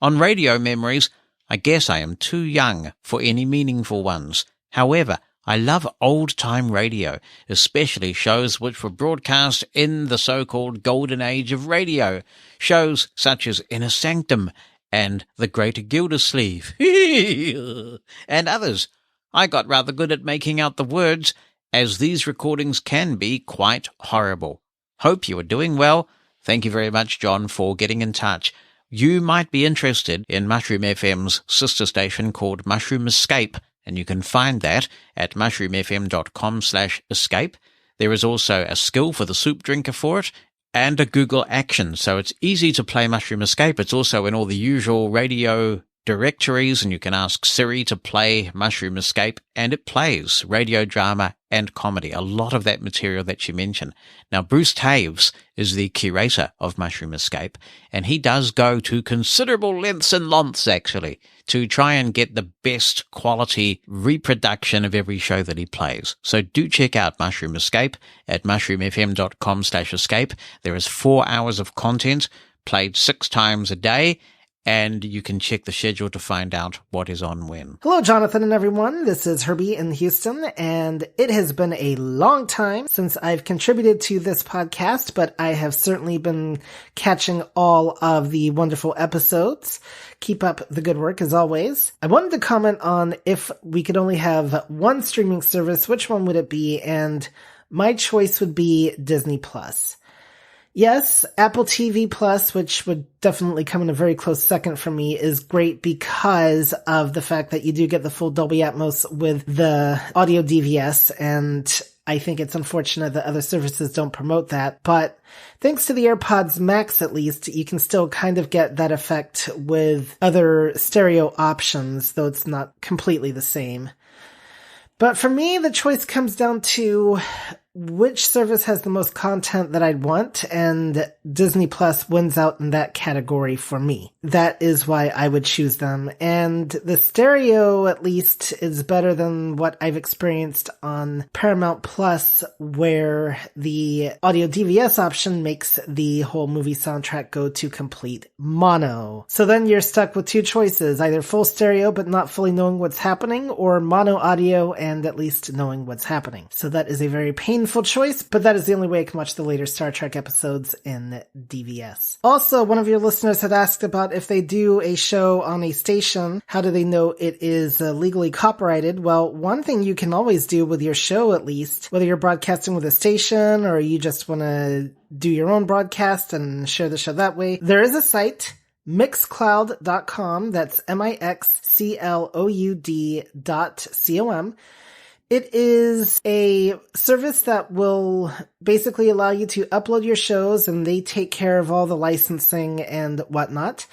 On radio memories, I guess I am too young for any meaningful ones. However, I love old-time radio, especially shows which were broadcast in the so-called golden age of radio, shows such as Inner Sanctum and The Great Gildersleeve, and others. I got rather good at making out the words, as these recordings can be quite horrible. Hope you are doing well. Thank you very much, John, for getting in touch. You might be interested in Mushroom FM's sister station called Mushroom Escape, and you can find that at mushroomfm.com/escape. There is also a skill for the soup drinker for it, and a Google Action, so it's easy to play Mushroom Escape. It's also in all the usual radio directories, and you can ask Siri to play Mushroom Escape, and it plays radio drama and comedy, a lot of that material that you mentioned. Now, Bruce Taves is the curator of Mushroom Escape, and he does go to considerable lengths and lengths, actually, to try and get the best quality reproduction of every show that he plays. So do check out Mushroom Escape at mushroomfm.com/escape. There is 4 hours of content played 6 times a day, and you can check the schedule to find out what is on when. Hello, Jonathan and everyone. This is Herbie in Houston, and it has been a long time since I've contributed to this podcast, but I have certainly been catching all of the wonderful episodes. Keep up the good work, as always. I wanted to comment on if we could only have one streaming service, which one would it be? And my choice would be Disney Plus. Yes, Apple TV Plus, which would definitely come in a very close second for me, is great because of the fact that you do get the full Dolby Atmos with the audio DVS, and I think it's unfortunate that other services don't promote that. But thanks to the AirPods Max, at least, you can still kind of get that effect with other stereo options, though it's not completely the same. But for me, the choice comes down to which service has the most content that I'd want, and Disney Plus wins out in that category for me. That is why I would choose them, and the stereo, at least, is better than what I've experienced on Paramount Plus, where the audio DVS option makes the whole movie soundtrack go to complete mono. So then you're stuck with 2 choices, either full stereo but not fully knowing what's happening, or mono audio and at least knowing what's happening. So that is a very painful choice, but that is the only way I can watch the later Star Trek episodes in DVS. Also, one of your listeners had asked about if they do a show on a station, how do they know it is legally copyrighted? Well, one thing you can always do with your show, at least, whether you're broadcasting with a station or you just want to do your own broadcast and share the show that way, there is a site Mixcloud.com. That's MIXCLOUD.com. It is a service that will basically allow you to upload your shows, and they take care of all the licensing and whatnot.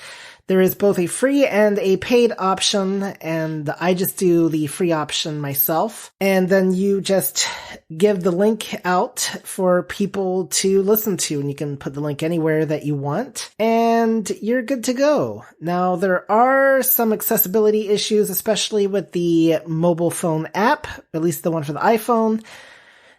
There is both a free and a paid option, and I just do the free option myself. And then you just give the link out for people to listen to, and you can put the link anywhere that you want, and you're good to go. Now, there are some accessibility issues, especially with the mobile phone app, at least the one for the iPhone.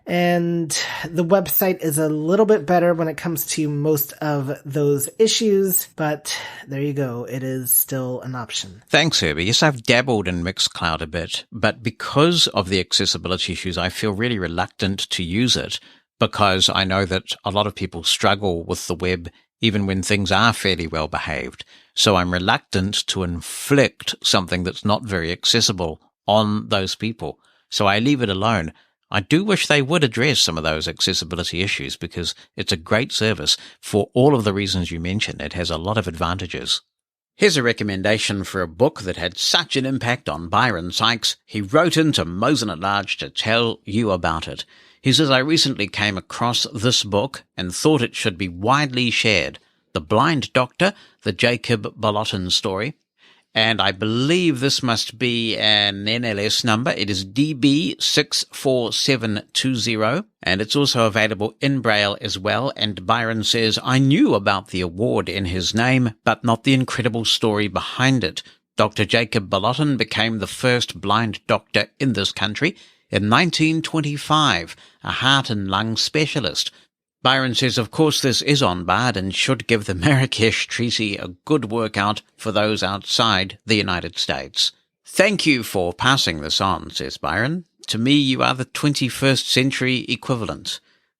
And the website is a little bit better when it comes to most of those issues, but there you go. It is still an option. Thanks, Herbie. Yes, I've dabbled in Mixcloud a bit, but because of the accessibility issues, I feel really reluctant to use it because I know that a lot of people struggle with the web even when things are fairly well behaved. So I'm reluctant to inflict something that's not very accessible on those people. So I leave it alone. I do wish they would address some of those accessibility issues because it's a great service for all of the reasons you mentioned. It has a lot of advantages. Here's a recommendation for a book that had such an impact on Byron Sykes. He wrote into Mosen At Large to tell you about it. He says, I recently came across this book and thought it should be widely shared. The Blind Doctor, the Jacob Bolotin story. And I believe this must be an NLS number. It is DB64720, and it's also available in Braille as well. And Byron says, I knew about the award in his name, but not the incredible story behind it. Dr. Jacob Bolotin became the first blind doctor in this country in 1925, a heart and lung specialist. Byron says, of course, this is on Bard and should give the Marrakesh Treaty a good workout for those outside the United States. Thank you for passing this on, says Byron. To me, you are the 21st century equivalent.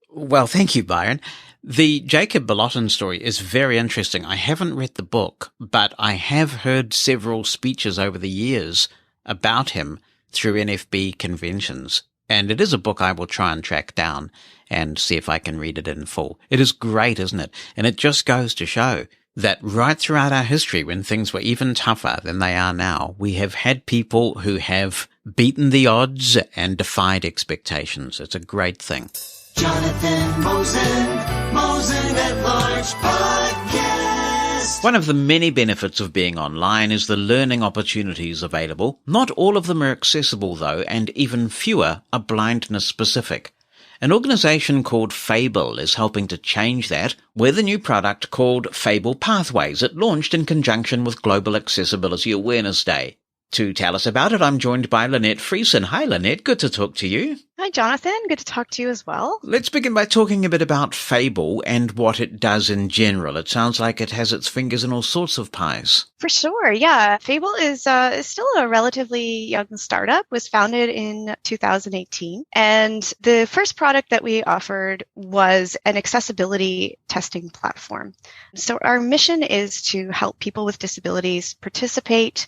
Well, thank you, Byron. The Jacob Bolotin story is very interesting. I haven't read the book, but I have heard several speeches over the years about him through NFB conventions. And it is a book I will try and track down and see if I can read it in full. It is great, isn't it? And it just goes to show that right throughout our history, when things were even tougher than they are now, we have had people who have beaten the odds and defied expectations. It's a great thing. Jonathan Mosen at Large Podcast. One of the many benefits of being online is the learning opportunities available. Not all of them are accessible, though, and even fewer are blindness specific. An organization called Fable is helping to change that with a new product called Fable Pathways. It launched in conjunction with Global Accessibility Awareness Day. To tell us about it, I'm joined by Lynette Friesen. Hi, Lynette. Good to talk to you. Hi, Jonathan. Good to talk to you as well. Let's begin by talking a bit about Fable and what it does in general. It sounds like it has its fingers in all sorts of pies. For sure, yeah. Fable is still a relatively young startup. Was founded in 2018. And the first product that we offered was an accessibility testing platform. So our mission is to help people with disabilities participate,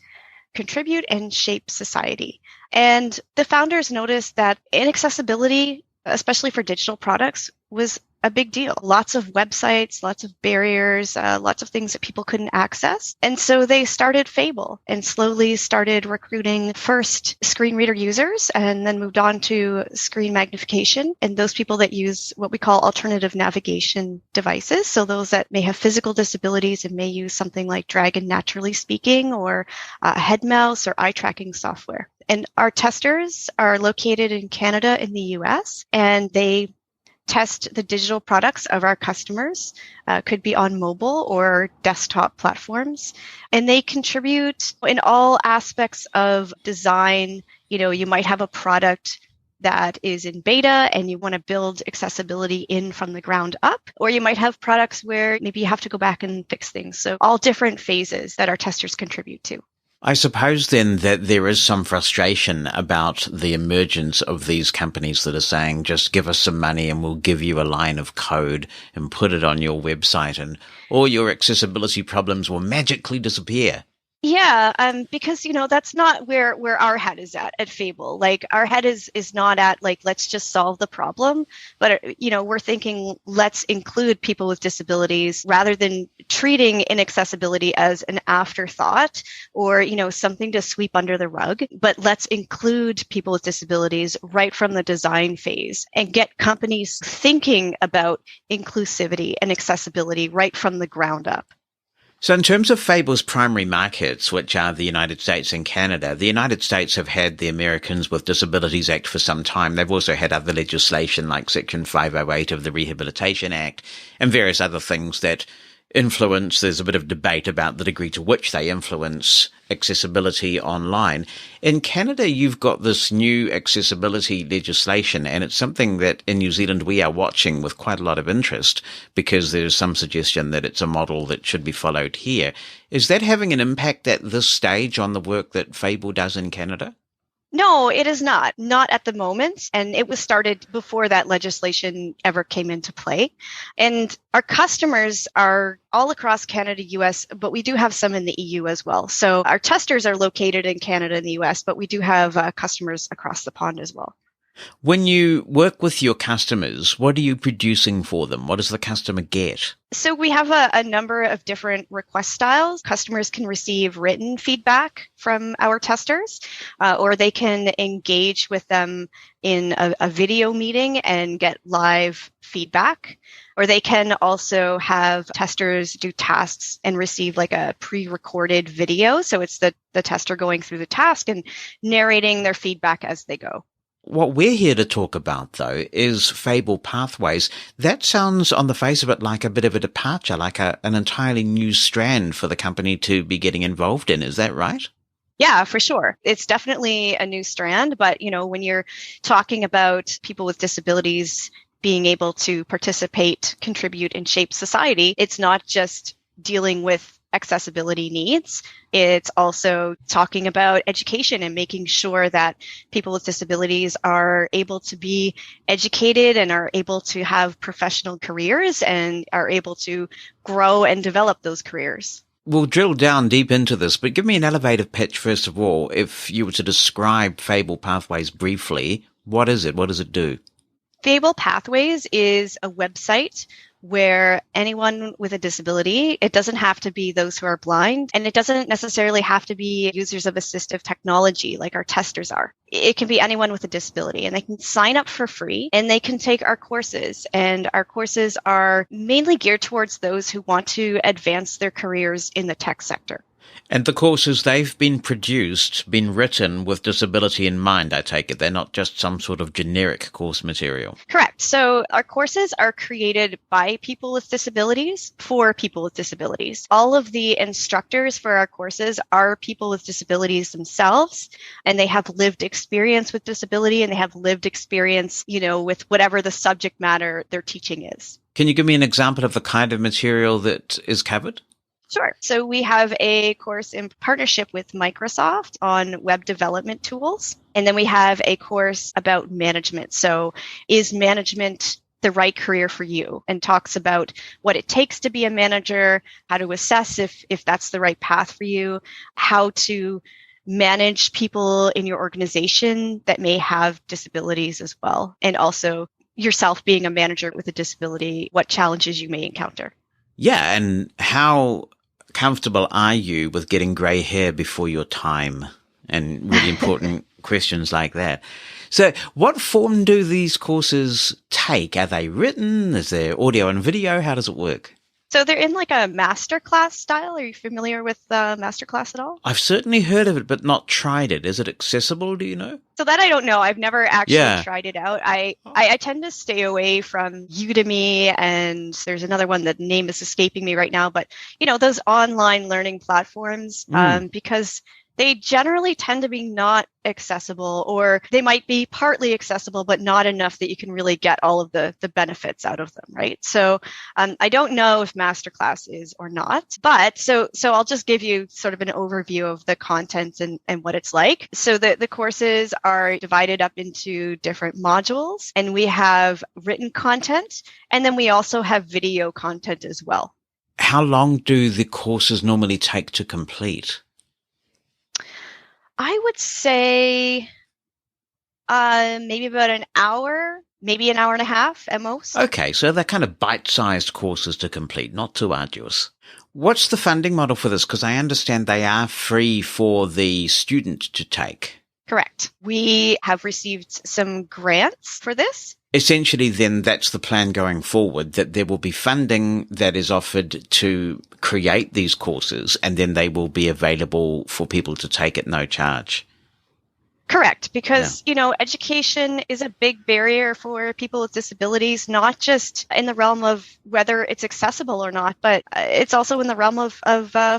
contribute, and shape society. And the founders noticed that inaccessibility, especially for digital products, was a big deal. Lots of websites, lots of barriers, lots of things that people couldn't access. And so they started Fable and slowly started recruiting first screen reader users and then moved on to screen magnification and those people that use what we call alternative navigation devices. So those that may have physical disabilities and may use something like Dragon Naturally Speaking or head mouse or eye tracking software. And our testers are located in Canada and the US, and they test the digital products of our customers, could be on mobile or desktop platforms. And they contribute in all aspects of design. You know, you might have a product that is in beta and you want to build accessibility in from the ground up, or you might have products where maybe you have to go back and fix things. So all different phases that our testers contribute to. I suppose then that there is some frustration about the emergence of these companies that are saying, just give us some money and we'll give you a line of code and put it on your website and all your accessibility problems will magically disappear. Yeah, because that's not where our head is at Fable. Like our head is not at like let's just solve the problem, but we're thinking let's include people with disabilities rather than treating inaccessibility as an afterthought or something to sweep under the rug. But let's include people with disabilities right from the design phase and get companies thinking about inclusivity and accessibility right from the ground up. So in terms of Fable's primary markets, which are the United States and Canada, the United States have had the Americans with Disabilities Act for some time. They've also had other legislation like Section 508 of the Rehabilitation Act and various other things that influence. There's a bit of debate about the degree to which they influence accessibility online. In Canada, you've got this new accessibility legislation, and it's something that in New Zealand we are watching with quite a lot of interest because there's some suggestion that it's a model that should be followed here. Is that having an impact at this stage on the work that Fable does in Canada? No, it is not. Not at the moment. And it was started before that legislation ever came into play. And our customers are all across Canada, US, but we do have some in the EU as well. So our testers are located in Canada and the US, but we do have customers across the pond as well. When you work with your customers, what are you producing for them? What does the customer get? So we have a number of different request styles. Customers can receive written feedback from our testers, or they can engage with them in a video meeting and get live feedback. Or they can also have testers do tasks and receive like a pre-recorded video. So it's the tester going through the task and narrating their feedback as they go. What we're here to talk about, though, is Fable Pathways. That sounds, on the face of it, like a bit of a departure, like an entirely new strand for the company to be getting involved in. Is that right? Yeah, for sure. It's definitely a new strand. But, when you're talking about people with disabilities being able to participate, contribute, and shape society, it's not just dealing with accessibility needs. It's also talking about education and making sure that people with disabilities are able to be educated and are able to have professional careers and are able to grow and develop those careers. We'll drill down deep into this, but give me an elevator pitch first of all. If you were to describe Fable Pathways briefly, what is it? What does it do? Fable Pathways is a website where anyone with a disability, it doesn't have to be those who are blind, and it doesn't necessarily have to be users of assistive technology like our testers are. It can be anyone with a disability, and they can sign up for free and they can take our courses. And our courses are mainly geared towards those who want to advance their careers in the tech sector. And the courses, they've been written with disability in mind, I take it. They're not just some sort of generic course material. Correct. So our courses are created by people with disabilities for people with disabilities. All of the instructors for our courses are people with disabilities themselves, and they have lived experience with disability, and they have lived experience, with whatever the subject matter they're teaching is. Can you give me an example of the kind of material that is covered? Sure. So we have a course in partnership with Microsoft on web development tools. And then we have a course about management. So is management the right career for you? And talks about what it takes to be a manager, how to assess if that's the right path for you, how to manage people in your organization that may have disabilities as well. And also yourself being a manager with a disability, what challenges you may encounter. Yeah. And how comfortable are you with getting grey hair before your time and really important questions like that? So what form do these courses take? Are they written? Is there audio and video? How does it work? So they're in like a masterclass style. Are you familiar with masterclass at all? I've certainly heard of it, but not tried it. Is it accessible? Do you know? So that I don't know. I've never actually tried it out. I tend to stay away from Udemy, and there's another one, the name is escaping me right now, but those online learning platforms, because they generally tend to be not accessible, or they might be partly accessible, but not enough that you can really get all of the benefits out of them, right? So I don't know if Masterclass is or not, but so I'll just give you sort of an overview of the content and what it's like. So the courses are divided up into different modules, and we have written content, and then we also have video content as well. How long do the courses normally take to complete? I would say maybe about an hour, maybe an hour and a half at most. Okay, so they're kind of bite-sized courses to complete, not too arduous. What's the funding model for this? Because I understand they are free for the student to take. Correct. We have received some grants for this. Essentially, then, that's the plan going forward, that there will be funding that is offered to create these courses, and then they will be available for people to take at no charge. Correct, because, education is a big barrier for people with disabilities, not just in the realm of whether it's accessible or not, but it's also in the realm of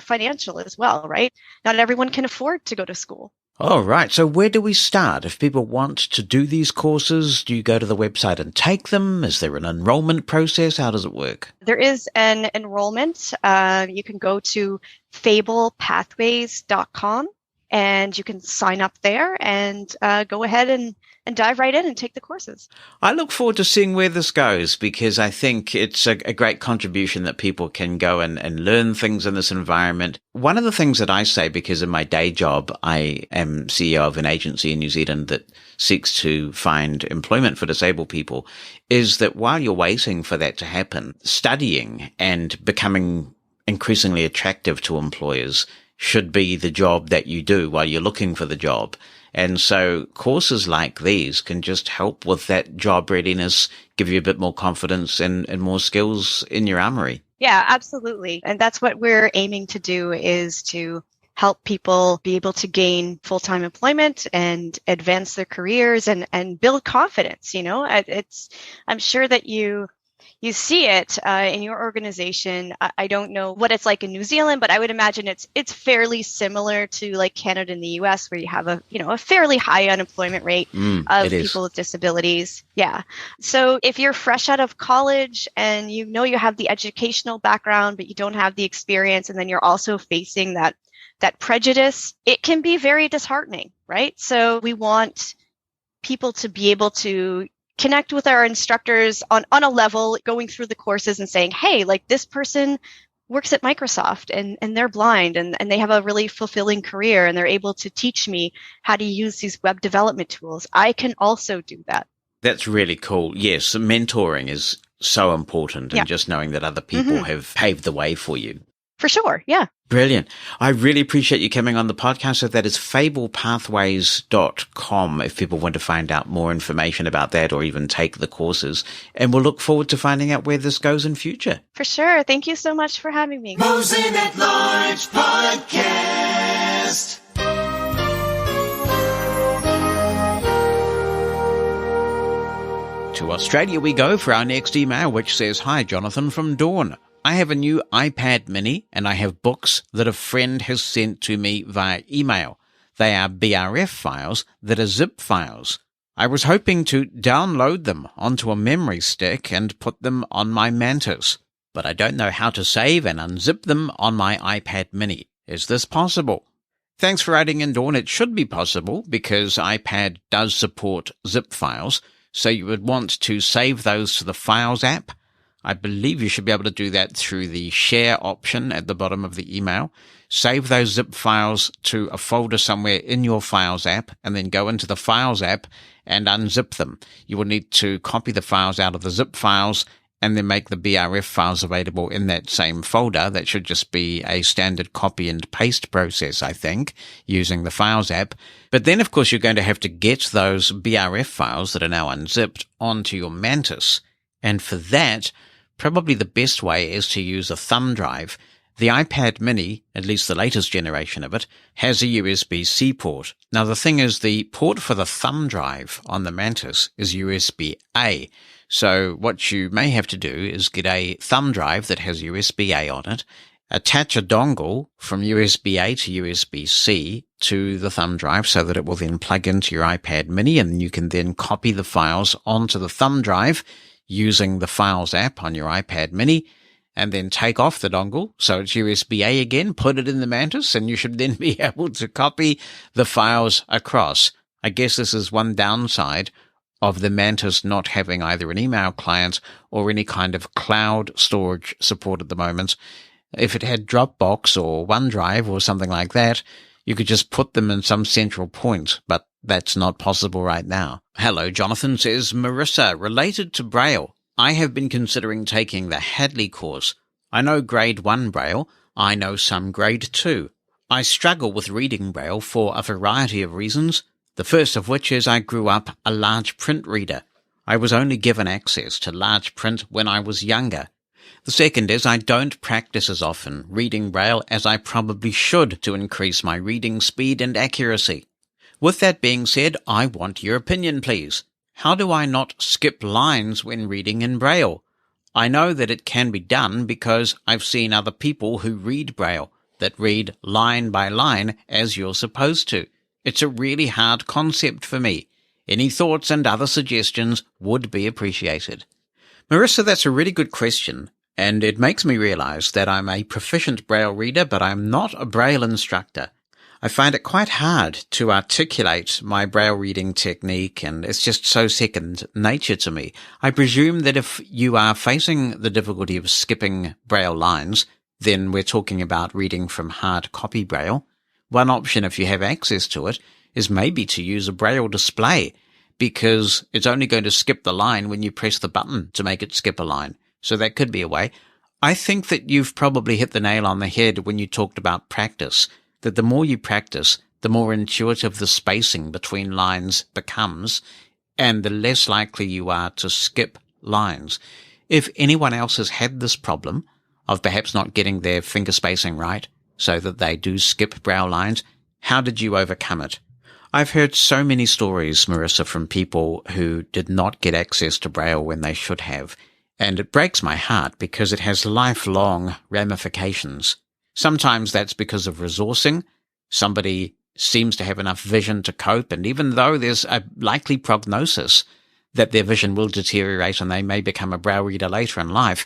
financial as well, right? Not everyone can afford to go to school. Oh, right. So where do we start? If people want to do these courses, do you go to the website and take them? Is there an enrollment process? How does it work? There is an enrollment. You can go to fablepathways.com and you can sign up there and go ahead and dive right in and take the courses. I look forward to seeing where this goes, because I think it's a great contribution that people can go and learn things in this environment. One of the things that I say, because in my day job, I am CEO of an agency in New Zealand that seeks to find employment for disabled people, is that while you're waiting for that to happen, studying and becoming increasingly attractive to employers should be the job that you do while you're looking for the job. And so courses like these can just help with that job readiness, give you a bit more confidence and more skills in your armory. Yeah, absolutely. And that's what we're aiming to do, is to help people be able to gain full-time employment and advance their careers and build confidence. I'm sure that you see it in your organization. I don't know what it's like in New Zealand, but I would imagine it's fairly similar to like Canada and the US, where you have a fairly high unemployment rate of people with disabilities. Yeah. So if you're fresh out of college and you have the educational background, but you don't have the experience, and then you're also facing that prejudice, it can be very disheartening, right? So we want people to be able to connect with our instructors on a level, going through the courses and saying, hey, like this person works at Microsoft and they're blind and they have a really fulfilling career and they're able to teach me how to use these web development tools. I can also do that. That's really cool. Yes, mentoring is so important, and just knowing that other people have paved the way for you. For sure, yeah. Brilliant. I really appreciate you coming on the podcast. So that is fablepathways.com if people want to find out more information about that or even take the courses. And we'll look forward to finding out where this goes in future. For sure. Thank you so much for having me. Mosen at Large Podcast. To Australia we go for our next email, which says, Hi, Jonathan from Dawn. I have a new iPad mini and I have books that a friend has sent to me via email. They are BRF files that are zip files. I was hoping to download them onto a memory stick and put them on my Mantis, but I don't know how to save and unzip them on my iPad mini. Is this possible? Thanks for writing in, Dawn. It should be possible because iPad does support zip files, so you would want to save those to the Files app. I believe you should be able to do that through the share option at the bottom of the email. Save those zip files to a folder somewhere in your Files app and then go into the Files app and unzip them. You will need to copy the files out of the zip files and then make the BRF files available in that same folder. That should just be a standard copy and paste process, I think, using the Files app. But then, of course, you're going to have to get those BRF files that are now unzipped onto your Mantis. And for that, probably the best way is to use a thumb drive. The iPad mini, at least the latest generation of it, has a USB-C port. Now, the thing is, the port for the thumb drive on the Mantis is USB-A. So what you may have to do is get a thumb drive that has USB-A on it, attach a dongle from USB-A to USB-C to the thumb drive so that it will then plug into your iPad mini, and you can then copy the files onto the thumb drive using the Files app on your iPad mini, and then take off the dongle so it's USB-A again, put it in the Mantis, and you should then be able to copy the files across. I guess this is one downside of the Mantis not having either an email client or any kind of cloud storage support at the moment. If it had Dropbox or OneDrive or something like that, you could just put them in some central point, but that's not possible right now. Hello, Jonathan, says Marissa. Related to Braille, I have been considering taking the Hadley course. I know grade 1 Braille. I know some grade 2. I struggle with reading Braille for a variety of reasons. The first of which is I grew up a large print reader. I was only given access to large print when I was younger. The second is I don't practice as often reading Braille as I probably should to increase my reading speed and accuracy. With that being said, I want your opinion, please. How do I not skip lines when reading in Braille? I know that it can be done because I've seen other people who read Braille that read line by line as you're supposed to. It's a really hard concept for me. Any thoughts and other suggestions would be appreciated. Marissa, that's a really good question, and it makes me realize that I'm a proficient Braille reader, but I'm not a Braille instructor. I find it quite hard to articulate my Braille reading technique, and it's just so second nature to me. I presume that if you are facing the difficulty of skipping Braille lines, then we're talking about reading from hard copy Braille. One option, if you have access to it, is maybe to use a Braille display, because it's only going to skip the line when you press the button to make it skip a line. So that could be a way. I think that you've probably hit the nail on the head when you talked about practice, that the more you practice, the more intuitive the spacing between lines becomes, and the less likely you are to skip lines. If anyone else has had this problem of perhaps not getting their finger spacing right so that they do skip Braille lines, how did you overcome it? I've heard so many stories, Marissa, from people who did not get access to Braille when they should have, and it breaks my heart because it has lifelong ramifications. Sometimes that's because of resourcing. Somebody seems to have enough vision to cope, and even though there's a likely prognosis that their vision will deteriorate and they may become a Braille reader later in life,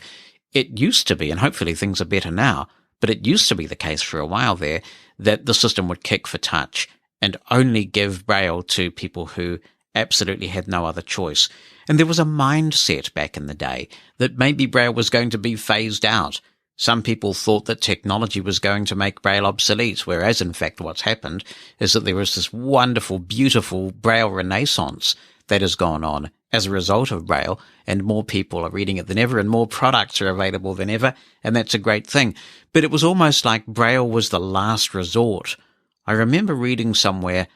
it used to be, and hopefully things are better now, but it used to be the case for a while there, that the system would kick for touch and only give Braille to people who absolutely had no other choice. And there was a mindset back in the day that maybe Braille was going to be phased out. Some people thought that technology was going to make Braille obsolete, whereas in fact what's happened is that there was this wonderful, beautiful Braille renaissance that has gone on as a result of Braille, and more people are reading it than ever, and more products are available than ever, and that's a great thing. But it was almost like Braille was the last resort. I remember reading somewhere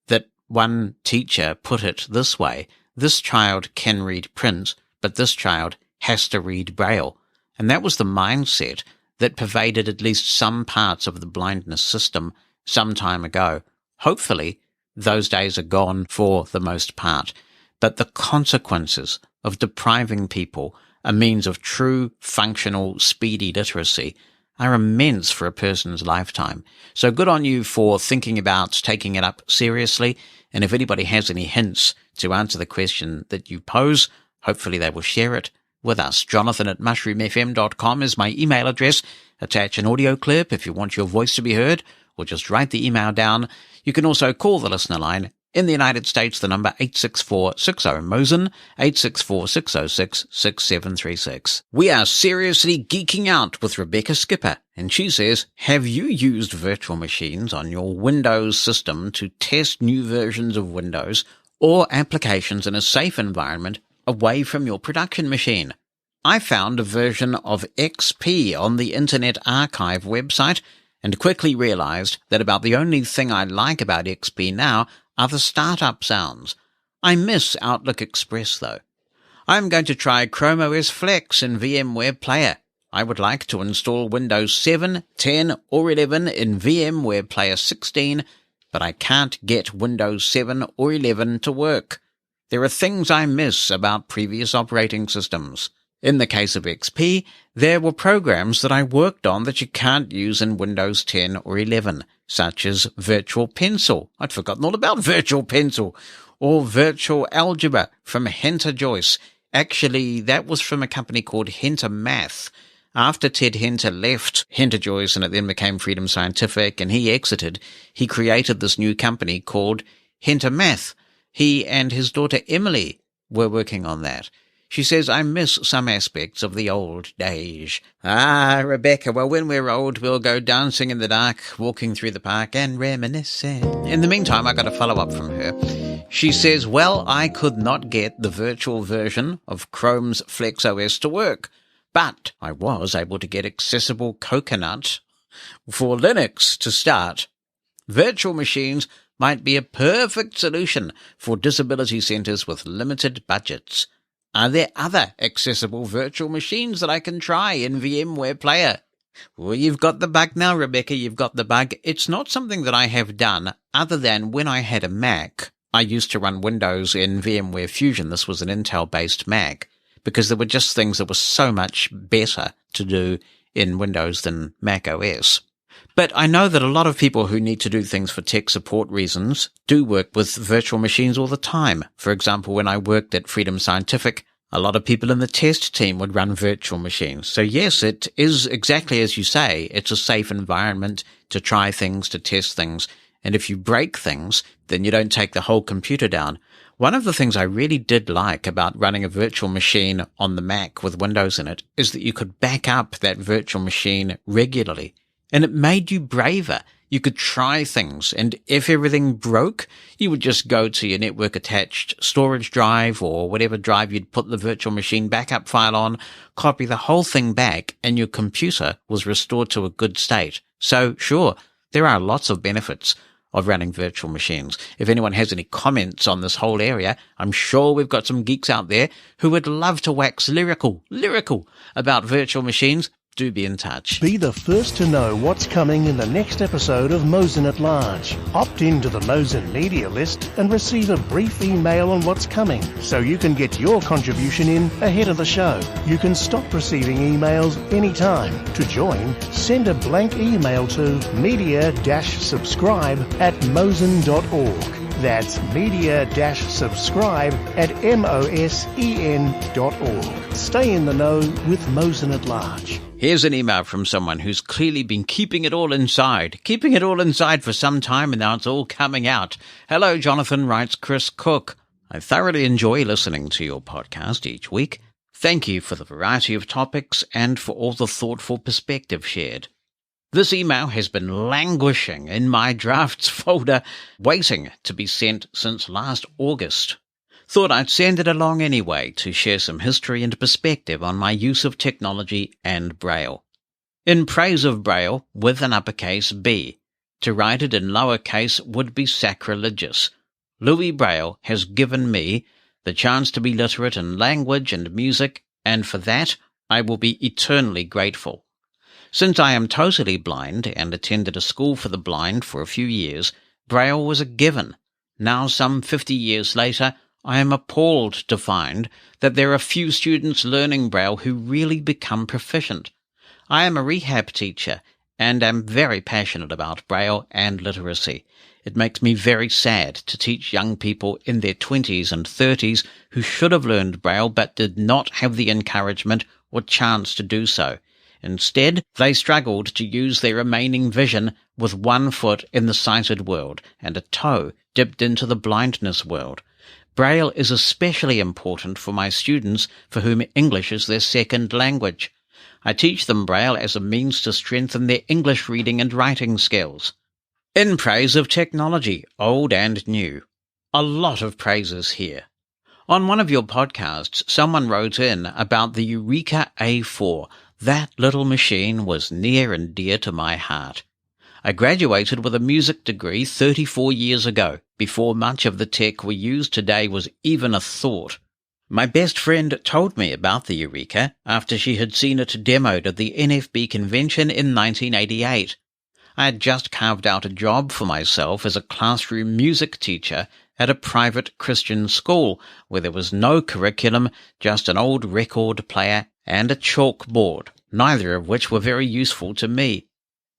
that one teacher put it this way: this child can read print, but this child has to read Braille. And that was the mindset that pervaded at least some parts of the blindness system some time ago. Hopefully, those days are gone for the most part. But the consequences of depriving people a means of true, functional, speedy literacy are immense for a person's lifetime. So good on you for thinking about taking it up seriously. And if anybody has any hints to answer the question that you pose, hopefully they will share it with us. Jonathan@mushroomfm.com is my email address. Attach an audio clip if you want your voice to be heard, or just write the email down. You can also call the listener line. In the United States, the number 864-60-MOSEN, 864-606-6736. We are seriously geeking out with Rebecca Skipper, and she says, have you used virtual machines on your Windows system to test new versions of Windows or applications in a safe environment away from your production machine? I found a version of XP on the Internet Archive website and quickly realized that about the only thing I like about XP now are the startup sounds. I miss Outlook Express, though. I'm going to try Chrome OS Flex in VMware Player. I would like to install Windows 7, 10, or 11 in VMware Player 16, but I can't get Windows 7 or 11 to work. There are things I miss about previous operating systems. In the case of XP, there were programs that I worked on that you can't use in Windows 10 or 11, such as Virtual Pencil. I'd forgotten all about Virtual Pencil. Or Virtual Algebra from Henter Joyce. Actually, that was from a company called Henter Math. After Ted Henter left Henter Joyce and it then became Freedom Scientific and he exited, he created this new company called Henter Math. He and his daughter Emily were working on that. She says, I miss some aspects of the old days. Ah, Rebecca, well, when we're old, we'll go dancing in the dark, walking through the park and reminiscing. In the meantime, I got a follow-up from her. She says, well, I could not get the virtual version of Chrome's FlexOS to work, but I was able to get Accessible Coconut for Linux to start. Virtual machines might be a perfect solution for disability centres with limited budgets. Are there other accessible virtual machines that I can try in VMware Player? Well, you've got the bug now, Rebecca, you've got the bug. It's not something that I have done other than when I had a Mac. I used to run Windows in VMware Fusion. This was an Intel-based Mac, because there were just things that were so much better to do in Windows than Mac OS. But I know that a lot of people who need to do things for tech support reasons do work with virtual machines all the time. For example, when I worked at Freedom Scientific, a lot of people in the test team would run virtual machines. So yes, it is exactly as you say. It's a safe environment to try things, to test things. And if you break things, then you don't take the whole computer down. One of the things I really did like about running a virtual machine on the Mac with Windows in it is that you could back up that virtual machine regularly. And it made you braver. You could try things, and if everything broke, you would just go to your network-attached storage drive or whatever drive you'd put the virtual machine backup file on, copy the whole thing back, and your computer was restored to a good state. So, sure, there are lots of benefits of running virtual machines. If anyone has any comments on this whole area, I'm sure we've got some geeks out there who would love to wax lyrical about virtual machines. Do be in touch. Be the first to know what's coming in the next episode of Mosen at Large. Opt into the Mosen media list and receive a brief email on what's coming, so you can get your contribution in ahead of the show. You can stop receiving emails anytime. To join, send a blank email to media-subscribe@mosen.org. That's media-subscribe@mosen.org. Stay in the know with Mosen at Large. Here's an email from someone who's clearly been keeping it all inside for some time, and now it's all coming out. Hello, Jonathan, writes Chris Cook. I thoroughly enjoy listening to your podcast each week. Thank you for the variety of topics and for all the thoughtful perspective shared. This email has been languishing in my drafts folder, waiting to be sent since last August. Thought I'd send it along anyway to share some history and perspective on my use of technology and Braille. In praise of Braille with an uppercase B. To write it in lowercase would be sacrilegious. Louis Braille has given me the chance to be literate in language and music, and for that I will be eternally grateful. Since I am totally blind and attended a school for the blind for a few years, Braille was a given. Now, some 50 years later, I am appalled to find that there are few students learning Braille who really become proficient. I am a rehab teacher and am very passionate about Braille and literacy. It makes me very sad to teach young people in their 20s and 30s who should have learned Braille but did not have the encouragement or chance to do so. Instead, they struggled to use their remaining vision with one foot in the sighted world and a toe dipped into the blindness world. Braille is especially important for my students for whom English is their second language. I teach them Braille as a means to strengthen their English reading and writing skills. In praise of technology, old and new. A lot of praises here. On one of your podcasts, someone wrote in about the Eureka A4. That little machine was near and dear to my heart. I graduated with a music degree 34 years ago, before much of the tech we use today was even a thought. My best friend told me about the Eureka after she had seen it demoed at the NFB convention in 1988. I had just carved out a job for myself as a classroom music teacher at a private Christian school where there was no curriculum, just an old record player and a chalkboard, neither of which were very useful to me.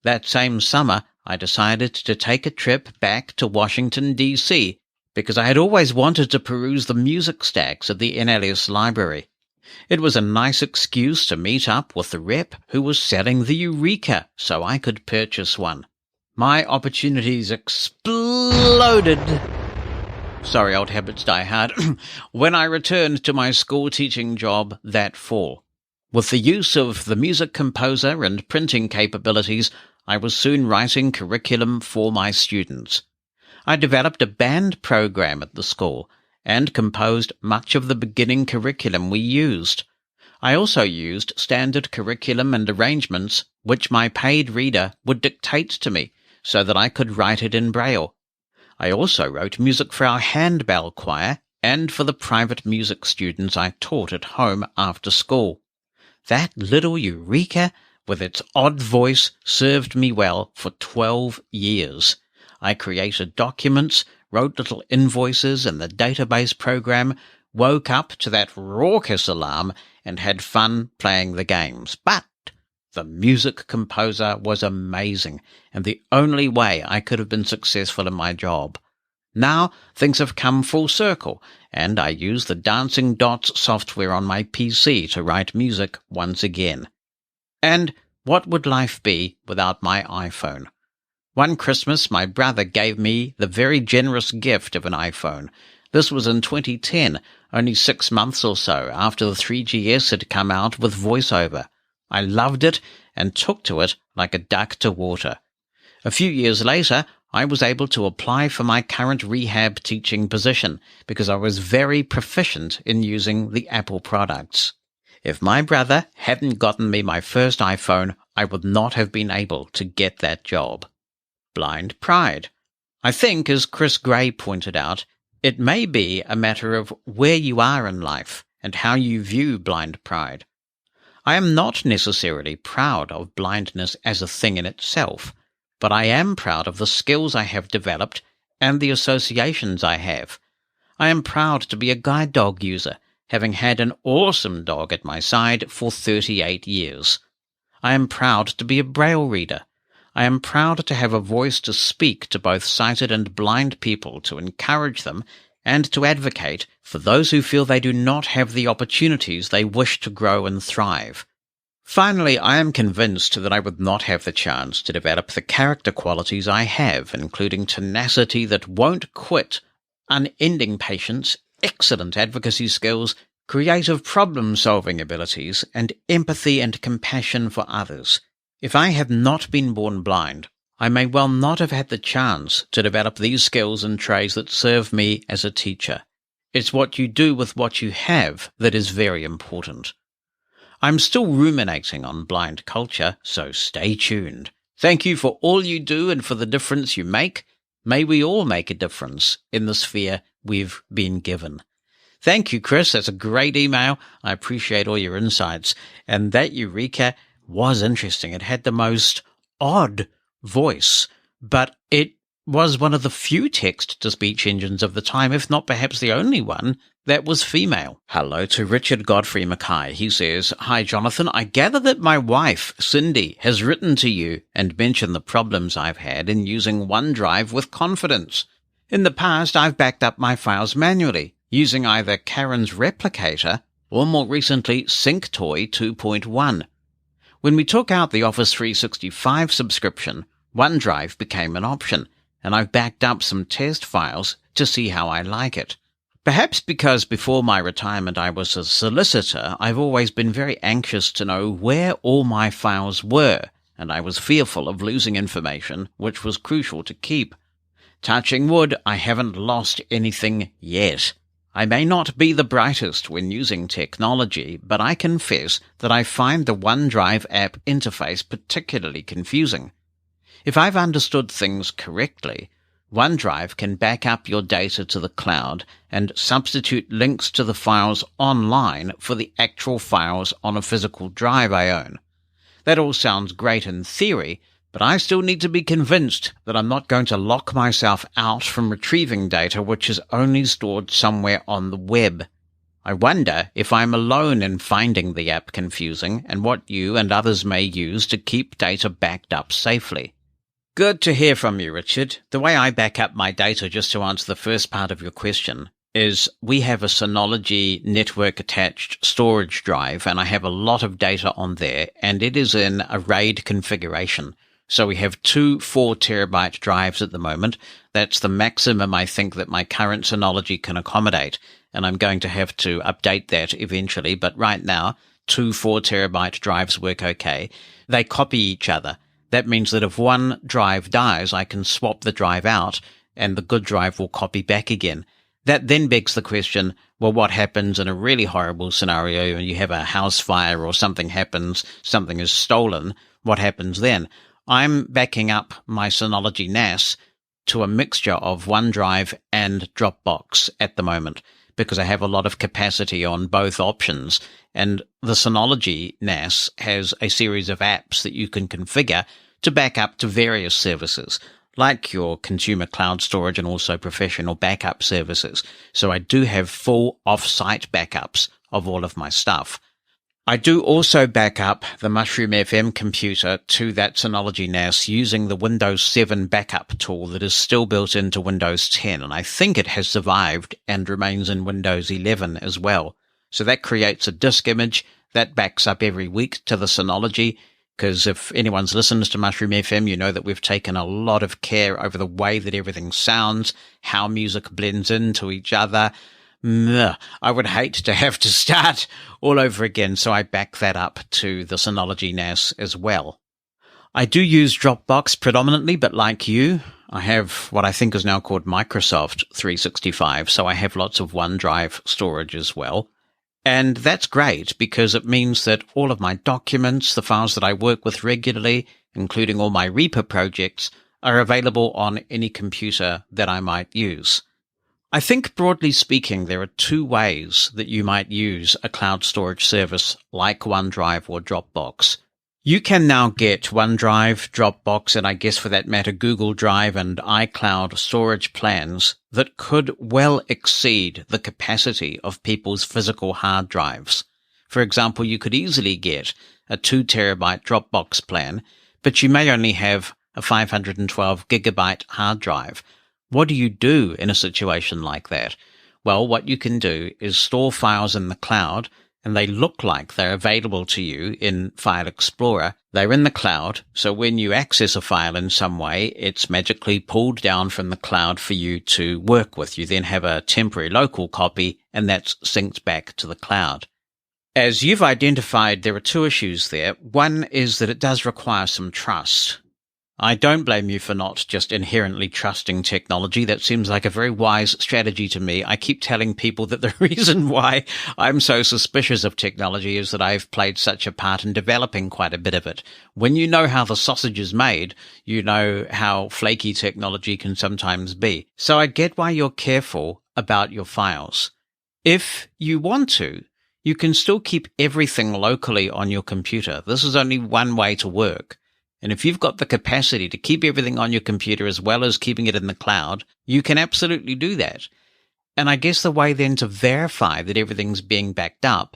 That same summer, I decided to take a trip back to Washington, D.C., because I had always wanted to peruse the music stacks at the NLS library. It was a nice excuse to meet up with the rep who was selling the Eureka, so I could purchase one. My opportunities exploded. Sorry, old habits die hard. When I returned to my school teaching job that fall. With the use of the music composer and printing capabilities, I was soon writing curriculum for my students. I developed a band program at the school and composed much of the beginning curriculum we used. I also used standard curriculum and arrangements which my paid reader would dictate to me so that I could write it in Braille. I also wrote music for our handbell choir and for the private music students I taught at home after school. That little Eureka, with its odd voice, served me well for 12 years. I created documents, wrote little invoices in the database program, woke up to that raucous alarm, and had fun playing the games. But the music composer was amazing, and the only way I could have been successful in my job. Now things have come full circle, and I use the Dancing Dots software on my PC to write music once again. And what would life be without my iPhone? One Christmas, my brother gave me the very generous gift of an iPhone. This was in 2010, only 6 months or so after the 3GS had come out with VoiceOver. I loved it and took to it like a duck to water. A few years later, I was able to apply for my current rehab teaching position because I was very proficient in using the Apple products. If my brother hadn't gotten me my first iPhone, I would not have been able to get that job. Blind pride. I think, as Chris Gray pointed out, it may be a matter of where you are in life and how you view blind pride. I am not necessarily proud of blindness as a thing in itself, but I am proud of the skills I have developed and the associations I have. I am proud to be a guide dog user, having had an awesome dog at my side for 38 years. I am proud to be a Braille reader. I am proud to have a voice to speak to both sighted and blind people, to encourage them and to advocate for those who feel they do not have the opportunities they wish to grow and thrive. Finally, I am convinced that I would not have the chance to develop the character qualities I have, including tenacity that won't quit, unending patience, excellent advocacy skills, creative problem-solving abilities, and empathy and compassion for others. If I had not been born blind, I may well not have had the chance to develop these skills and traits that serve me as a teacher. It's what you do with what you have that is very important. I'm still ruminating on blind culture, so stay tuned. Thank you for all you do and for the difference you make. May we all make a difference in the sphere we've been given. Thank you, Chris. That's a great email. I appreciate all your insights. And that Eureka was interesting. It had the most odd voice, but it was one of the few text-to-speech engines of the time, if not perhaps the only one, that was female. Hello to Richard Godfrey Mackay. He says, "Hi, Jonathan. I gather that my wife, Cindy, has written to you and mentioned the problems I've had in using OneDrive with confidence. In the past, I've backed up my files manually, using either Karen's Replicator or more recently SyncToy 2.1. When we took out the Office 365 subscription, OneDrive became an option, and I've backed up some test files to see how I like it. Perhaps because before my retirement I was a solicitor, I've always been very anxious to know where all my files were, and I was fearful of losing information which was crucial to keep. Touching wood, I haven't lost anything yet. I may not be the brightest when using technology, but I confess that I find the OneDrive app interface particularly confusing. If I've understood things correctly, OneDrive can back up your data to the cloud and substitute links to the files online for the actual files on a physical drive I own. That all sounds great in theory, but I still need to be convinced that I'm not going to lock myself out from retrieving data which is only stored somewhere on the web. I wonder if I'm alone in finding the app confusing and what you and others may use to keep data backed up safely. Good to hear from you, Richard. The way I back up my data, just to answer the first part of your question, is we have a Synology network-attached storage drive, and I have a lot of data on there, and it is in a RAID configuration. So we have two 4 terabyte drives at the moment. That's the maximum I think that my current Synology can accommodate. And I'm going to have to update that eventually. But right now, two 4 terabyte drives work okay. They copy each other. That means that if one drive dies, I can swap the drive out and the good drive will copy back again. That then begs the question, well, what happens in a really horrible scenario and you have a house fire or something happens, something is stolen, what happens then? I'm backing up my Synology NAS to a mixture of OneDrive and Dropbox at the moment because I have a lot of capacity on both options. And the Synology NAS has a series of apps that you can configure to back up to various services, like your consumer cloud storage and also professional backup services. So I do have full off-site backups of all of my stuff. I do also back up the Mushroom FM computer to that Synology NAS using the Windows 7 backup tool that is still built into Windows 10, and I think it has survived and remains in Windows 11 as well. So that creates a disk image that backs up every week to the Synology, because if anyone's listened to Mushroom FM, you know that we've taken a lot of care over the way that everything sounds, how music blends into each other. I would hate to have to start all over again, so I back that up to the Synology NAS as well. I do use Dropbox predominantly, but like you, I have what I think is now called Microsoft 365, so I have lots of OneDrive storage as well. And that's great because it means that all of my documents, the files that I work with regularly, including all my Reaper projects, are available on any computer that I might use. I think broadly speaking, there are two ways that you might use a cloud storage service like OneDrive or Dropbox. You can now get OneDrive, Dropbox, and I guess for that matter, Google Drive and iCloud storage plans that could well exceed the capacity of people's physical hard drives. For example, you could easily get a 2 terabyte Dropbox plan, but you may only have a 512 gigabyte hard drive. What do you do in a situation like that? Well, what you can do is store files in the cloud, and they look like they're available to you in File Explorer. They're in the cloud, so when you access a file in some way, it's magically pulled down from the cloud for you to work with. You then have a temporary local copy, and that's synced back to the cloud. As you've identified, there are two issues there. One is that it does require some trust. I don't blame you for not just inherently trusting technology. That seems like a very wise strategy to me. I keep telling people that the reason why I'm so suspicious of technology is that I've played such a part in developing quite a bit of it. When you know how the sausage is made, you know how flaky technology can sometimes be. So I get why you're careful about your files. If you want to, you can still keep everything locally on your computer. This is only one way to work. And if you've got the capacity to keep everything on your computer as well as keeping it in the cloud, you can absolutely do that. And I guess the way then to verify that everything's being backed up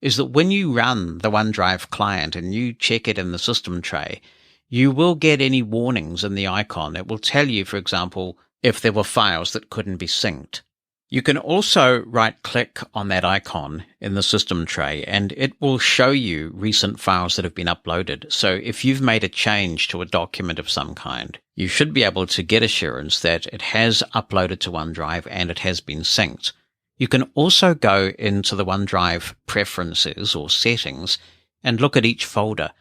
is that when you run the OneDrive client and you check it in the system tray, you will get any warnings in the icon. It will tell you, for example, if there were files that couldn't be synced. You can also right-click on that icon in the system tray, and it will show you recent files that have been uploaded. So if you've made a change to a document of some kind, you should be able to get assurance that it has uploaded to OneDrive and it has been synced. You can also go into the OneDrive preferences or settings and look at each folder.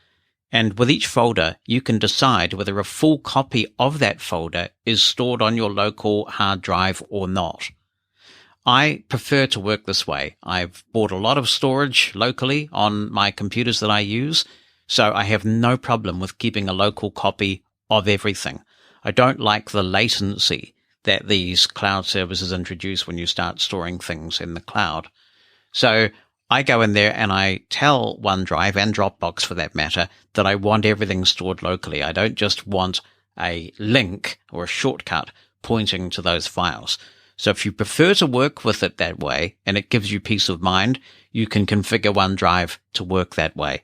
And with each folder, you can decide whether a full copy of that folder is stored on your local hard drive or not. I prefer to work this way. I've bought a lot of storage locally on my computers that I use, so I have no problem with keeping a local copy of everything. I don't like the latency that these cloud services introduce when you start storing things in the cloud. So I go in there and I tell OneDrive and Dropbox for that matter that I want everything stored locally. I don't just want a link or a shortcut pointing to those files. So if you prefer to work with it that way, and it gives you peace of mind, you can configure OneDrive to work that way.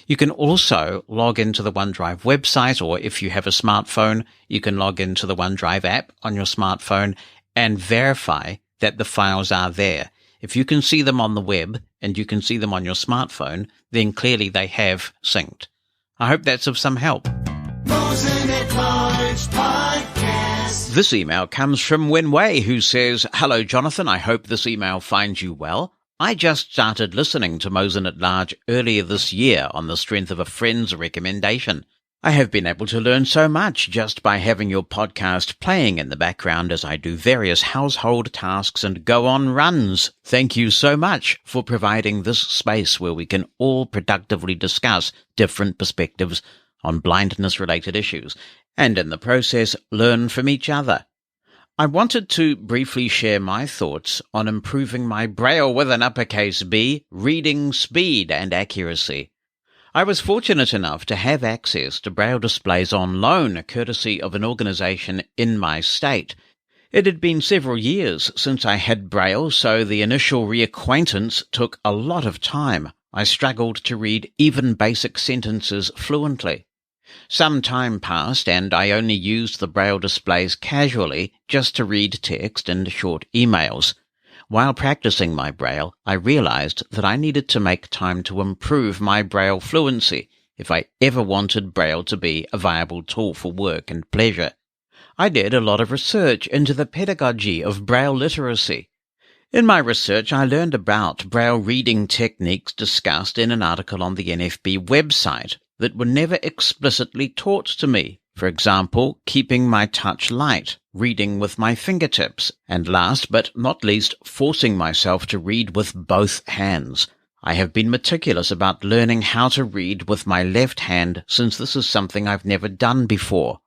You can also log into the OneDrive website, or if you have a smartphone, you can log into the OneDrive app on your smartphone and verify that the files are there. If you can see them on the web and you can see them on your smartphone, then clearly they have synced. I hope that's of some help. Mosen at Large Podcast. This email comes from Wenwei, who says, "Hello, Jonathan. I hope this email finds you well. I just started listening to Mosen at Large earlier this year on the strength of a friend's recommendation. I have been able to learn so much just by having your podcast playing in the background as I do various household tasks and go on runs. Thank you so much for providing this space where we can all productively discuss different perspectives on blindness-related issues, and in the process learn from each other. I wanted to briefly share my thoughts on improving my Braille with an uppercase B reading speed and accuracy. I was fortunate enough to have access to Braille displays on loan, courtesy of an organisation in my state. It had been several years since I had Braille, so the initial reacquaintance took a lot of time. I struggled to read even basic sentences fluently. Some time passed, and I only used the Braille displays casually, just to read text and short emails. While practicing my Braille, I realized that I needed to make time to improve my Braille fluency if I ever wanted Braille to be a viable tool for work and pleasure. I did a lot of research into the pedagogy of Braille literacy. In my research, I learned about Braille reading techniques discussed in an article on the NFB website that were never explicitly taught to me. For example, keeping my touch light, reading with my fingertips, and last but not least, forcing myself to read with both hands. I have been meticulous about learning how to read with my left hand since this is something I've never done before.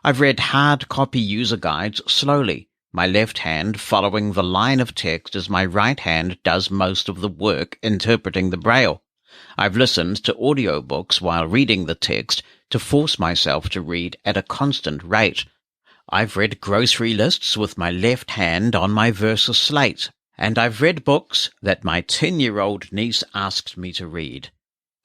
I've read hard copy user guides slowly, my left hand following the line of text as my right hand does most of the work interpreting the Braille. I've listened to audiobooks while reading the text to force myself to read at a constant rate. I've read grocery lists with my left hand on my Versa slate, and I've read books that my 10-year-old niece asked me to read.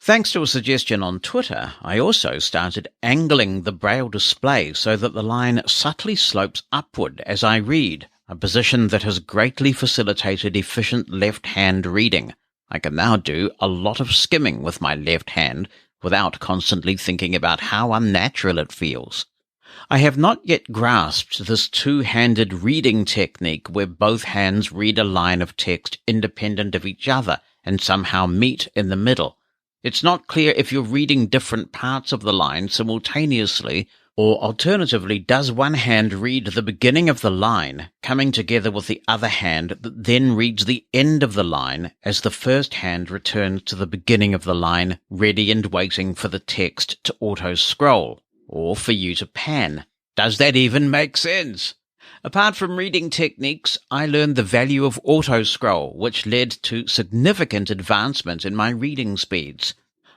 Thanks to a suggestion on Twitter, I also started angling the Braille display so that the line subtly slopes upward as I read, a position that has greatly facilitated efficient left-hand reading. I can now do a lot of skimming with my left hand without constantly thinking about how unnatural it feels. I have not yet grasped this two-handed reading technique where both hands read a line of text independent of each other and somehow meet in the middle. It's not clear if you're reading different parts of the line simultaneously, or alternatively, does one hand read the beginning of the line, coming together with the other hand that then reads the end of the line as the first hand returns to the beginning of the line, ready and waiting for the text to auto-scroll, or for you to pan. Does that even make sense? Apart from reading techniques, I learned the value of auto-scroll, which led to significant advancement in my reading speeds.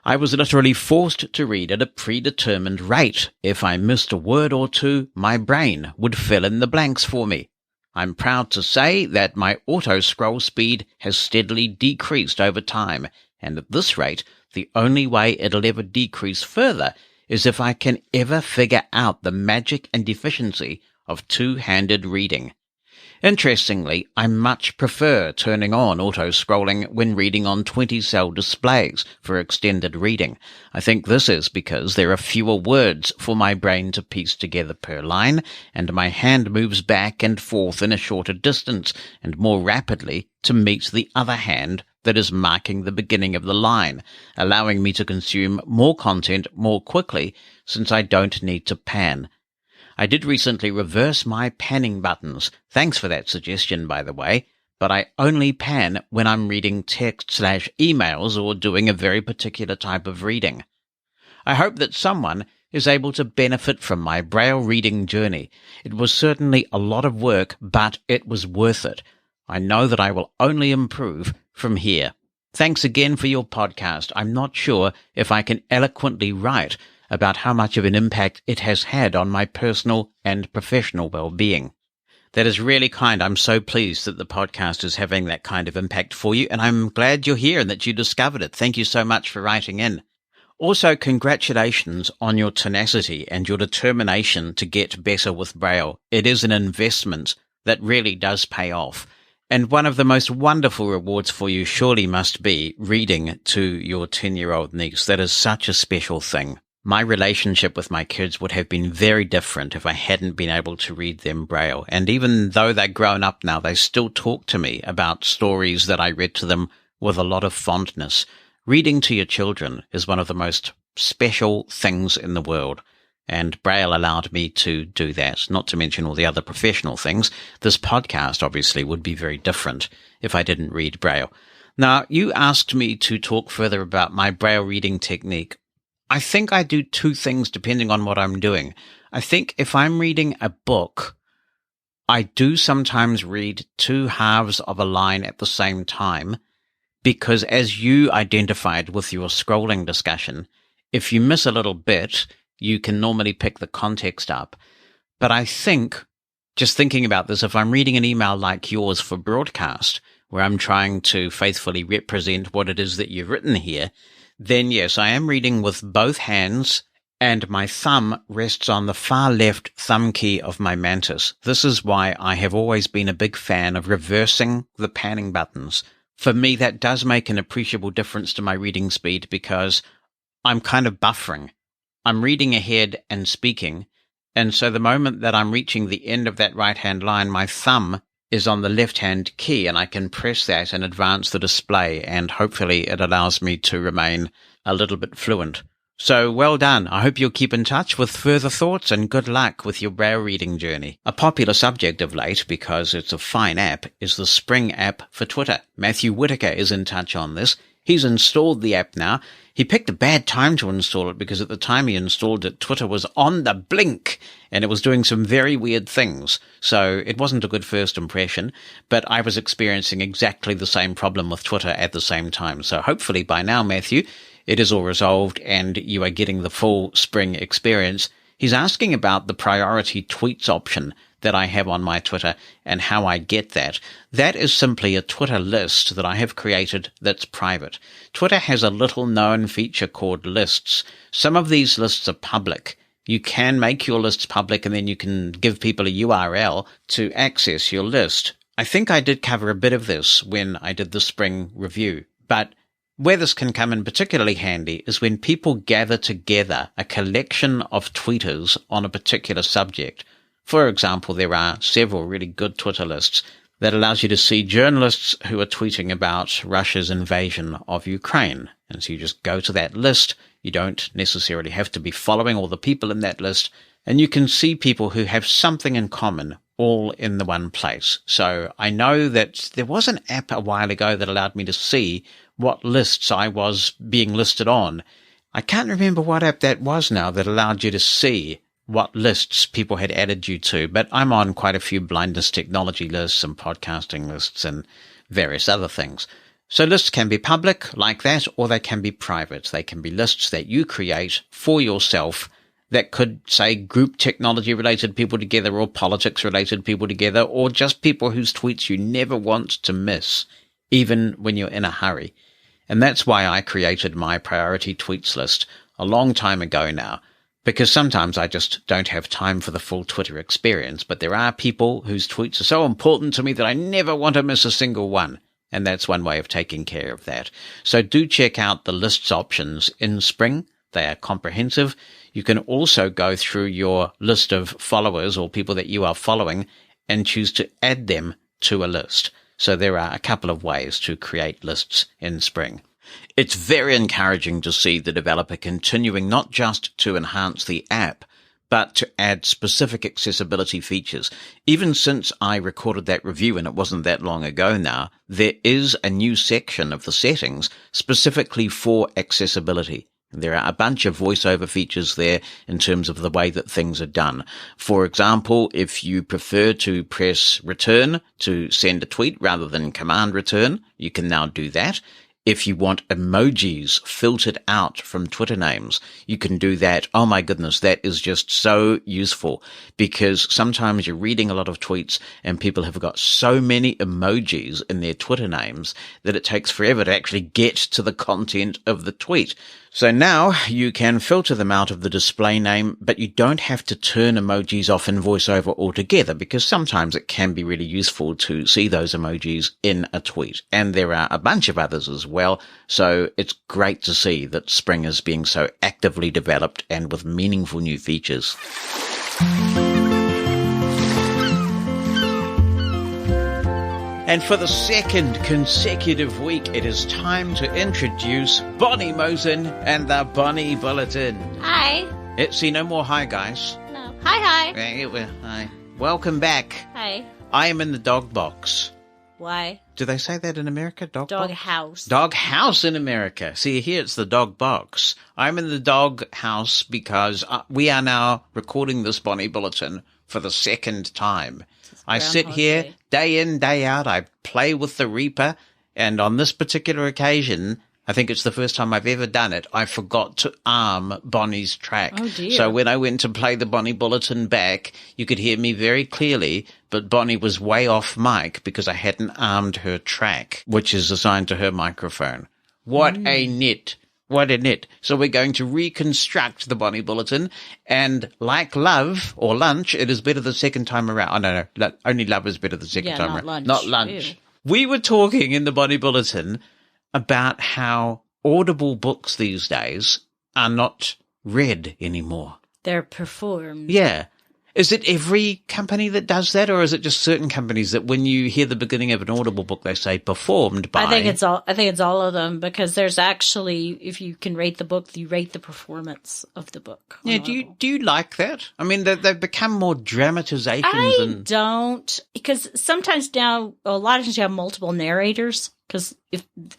I was literally forced to read at a predetermined rate. If I missed a word or two, my brain would fill in the blanks for me. I'm proud to say that my auto-scroll speed has steadily decreased over time, and at this rate, the only way it'll ever decrease further is if I can ever figure out the magic and efficiency of two-handed reading. Interestingly, I much prefer turning on auto-scrolling when reading on 20-cell displays for extended reading. I think this is because there are fewer words for my brain to piece together per line, and my hand moves back and forth in a shorter distance and more rapidly to meet the other hand that is marking the beginning of the line, allowing me to consume more content more quickly since I don't need to pan. I did recently reverse my panning buttons. Thanks for that suggestion, by the way. But I only pan when I'm reading text/emails or doing a very particular type of reading. I hope that someone is able to benefit from my Braille reading journey. It was certainly a lot of work, but it was worth it. I know that I will only improve from here. Thanks again for your podcast. I'm not sure if I can eloquently write about how much of an impact it has had on my personal and professional well-being. That is really kind. I'm so pleased that the podcast is having that kind of impact for you, and I'm glad you're here and that you discovered it. Thank you so much for writing in. Also, congratulations on your tenacity and your determination to get better with Braille. It is an investment that really does pay off. And one of the most wonderful rewards for you surely must be reading to your 10-year-old niece. That is such a special thing. my relationship with my kids would have been very different if I hadn't been able to read them Braille. And even though they're grown up now, they still talk to me about stories that I read to them with a lot of fondness. Reading to your children is one of the most special things in the world. And Braille allowed me to do that, not to mention all the other professional things. This podcast obviously would be very different if I didn't read Braille. Now, you asked me to talk further about my Braille reading technique. I think I do two things depending on what I'm doing. I think if I'm reading a book, I do sometimes read two halves of a line at the same time, because as you identified with your scrolling discussion, if you miss a little bit, you can normally pick the context up. But I think, just thinking about this, if I'm reading an email like yours for broadcast, where I'm trying to faithfully represent what it is that you've written here, then yes, I am reading with both hands, and my thumb rests on the far left thumb key of my Mantis. This is why I have always been a big fan of reversing the panning buttons. For me, that does make an appreciable difference to my reading speed, because I'm kind of buffering. I'm reading ahead and speaking, and so the moment that I'm reaching the end of that right-hand line, my thumb is on the left-hand key, and I can press that and advance the display, and hopefully it allows me to remain a little bit fluent. So well done. I hope you'll keep in touch with further thoughts, and good luck with your Braille reading journey. A popular subject of late, because it's a fine app, is the Spring app for Twitter. Matthew Whitaker is in touch on this. He's installed the app now. He picked a bad time to install it, because at the time he installed it, Twitter was on the blink and it was doing some very weird things. So it wasn't a good first impression, but I was experiencing exactly the same problem with Twitter at the same time. So hopefully by now, Matthew, it is all resolved and you are getting the full Spring experience. He's asking about the priority tweets option that I have on my Twitter and how I get that. That is simply a Twitter list that I have created that's private. Twitter has a little known feature called lists. Some of these lists are public. You can make your lists public and then you can give people a URL to access your list. I think I did cover a bit of this when I did the Spring review, but where this can come in particularly handy is when people gather together a collection of tweeters on a particular subject. For example, there are several really good Twitter lists that allows you to see journalists who are tweeting about Russia's invasion of Ukraine. And so you just go to that list. You don't necessarily have to be following all the people in that list. And you can see people who have something in common all in the one place. So I know that there was an app a while ago that allowed me to see what lists I was being listed on. I can't remember what app that was now that allowed you to see what lists people had added you to, but I'm on quite a few blindness technology lists and podcasting lists and various other things. So lists can be public like that, or they can be private. They can be lists that you create for yourself that could, say, group technology-related people together or politics-related people together, or just people whose tweets you never want to miss, even when you're in a hurry. And that's why I created my priority tweets list a long time ago now, because sometimes I just don't have time for the full Twitter experience, but there are people whose tweets are so important to me that I never want to miss a single one, and that's one way of taking care of that. So do check out the lists options in Spring. They are comprehensive. You can also go through your list of followers or people that you are following and choose to add them to a list. So there are a couple of ways to create lists in Spring. It's very encouraging to see the developer continuing not just to enhance the app, but to add specific accessibility features. Even since I recorded that review, and it wasn't that long ago now, there is a new section of the settings specifically for accessibility. There are a bunch of voiceover features there in terms of the way that things are done. For example, if you prefer to press return to send a tweet rather than command return, you can now do that. If you want emojis filtered out from Twitter names, you can do that. Oh my goodness, that is just so useful, because sometimes you're reading a lot of tweets and people have got so many emojis in their Twitter names that it takes forever to actually get to the content of the tweet. So now you can filter them out of the display name, but you don't have to turn emojis off in VoiceOver altogether, because sometimes it can be really useful to see those emojis in a tweet. And there are a bunch of others as well. So it's great to see that Spring is being so actively developed and with meaningful new features. And for the second consecutive week, it is time to introduce Bonnie Mosen and the Bonnie Bolotin. Hi. See, no more hi, guys. No. Hi. Hi. Welcome back. Hi. I am in the dog box. Why? Do they say that in America? Dog house. Dog house in America. See, here it's the dog box. I'm in the dog house because we are now recording this Bonnie Bolotin for the second time. I sit here day in, day out. I play with the Reaper. And on this particular occasion, I think it's the first time I've ever done it, I forgot to arm Bonnie's track. Oh, dear. So when I went to play the Bonnie Bolotin back, you could hear me very clearly, but Bonnie was way off mic because I hadn't armed her track, which is assigned to her microphone. What a nit. What a nit. So we're going to reconstruct the Bonnie Bolotin, and like love or lunch, it is better the second time around. Oh, no. Only love is better the second time around. Lunch. Not lunch. Ew. We were talking in the Bonnie Bolotin about how Audible books these days are not read anymore. They're performed. Yeah. Is it every company that does that, or is it just certain companies that when you hear the beginning of an Audible book, they say performed by? I think it's all of them, because there's actually, if you can rate the book, you rate the performance of the book. Yeah. Do you like that? I mean, they've become more dramatizations. Don't, because sometimes now, a lot of times you have multiple narrators, because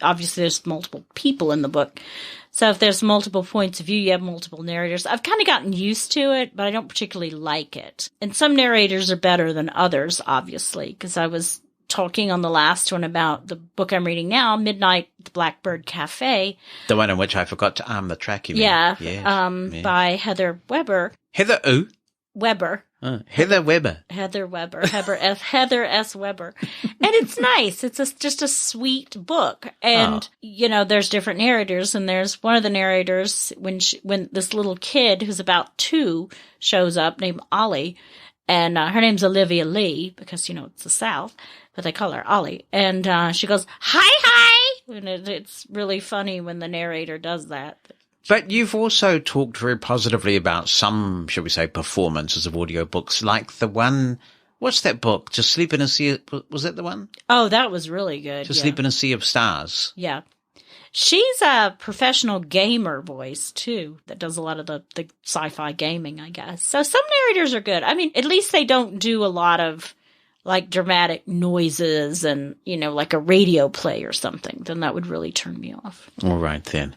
obviously there's multiple people in the book. So if there's multiple points of view, you have multiple narrators. I've kind of gotten used to it, but I don't particularly like it. And some narrators are better than others, obviously, because I was talking on the last one about the book I'm reading now, Midnight at the Blackbird Cafe. The one in which I forgot to arm the track, you mean? Yeah, yes. By Heather Weber. Heather who? Weber. Heather Weber. Heather S. Weber. And it's nice. It's just a sweet book. And, there's different narrators. And there's one of the narrators when this little kid who's about 2 shows up named Ollie. And her name's Olivia Lee because, it's the South, but they call her Ollie. And she goes, hi. And it's really funny when the narrator does that. But you've also talked very positively about some, shall we say, performances of audiobooks, like the one, what's that book? To Sleep in a Sea, was that the one? Oh, that was really good. To Sleep in a Sea of Stars. Yeah. She's a professional gamer voice, too, that does a lot of the sci-fi gaming, I guess. So some narrators are good. I mean, at least they don't do a lot of, like, dramatic noises and, like a radio play or something. Then that would really turn me off. All right, then.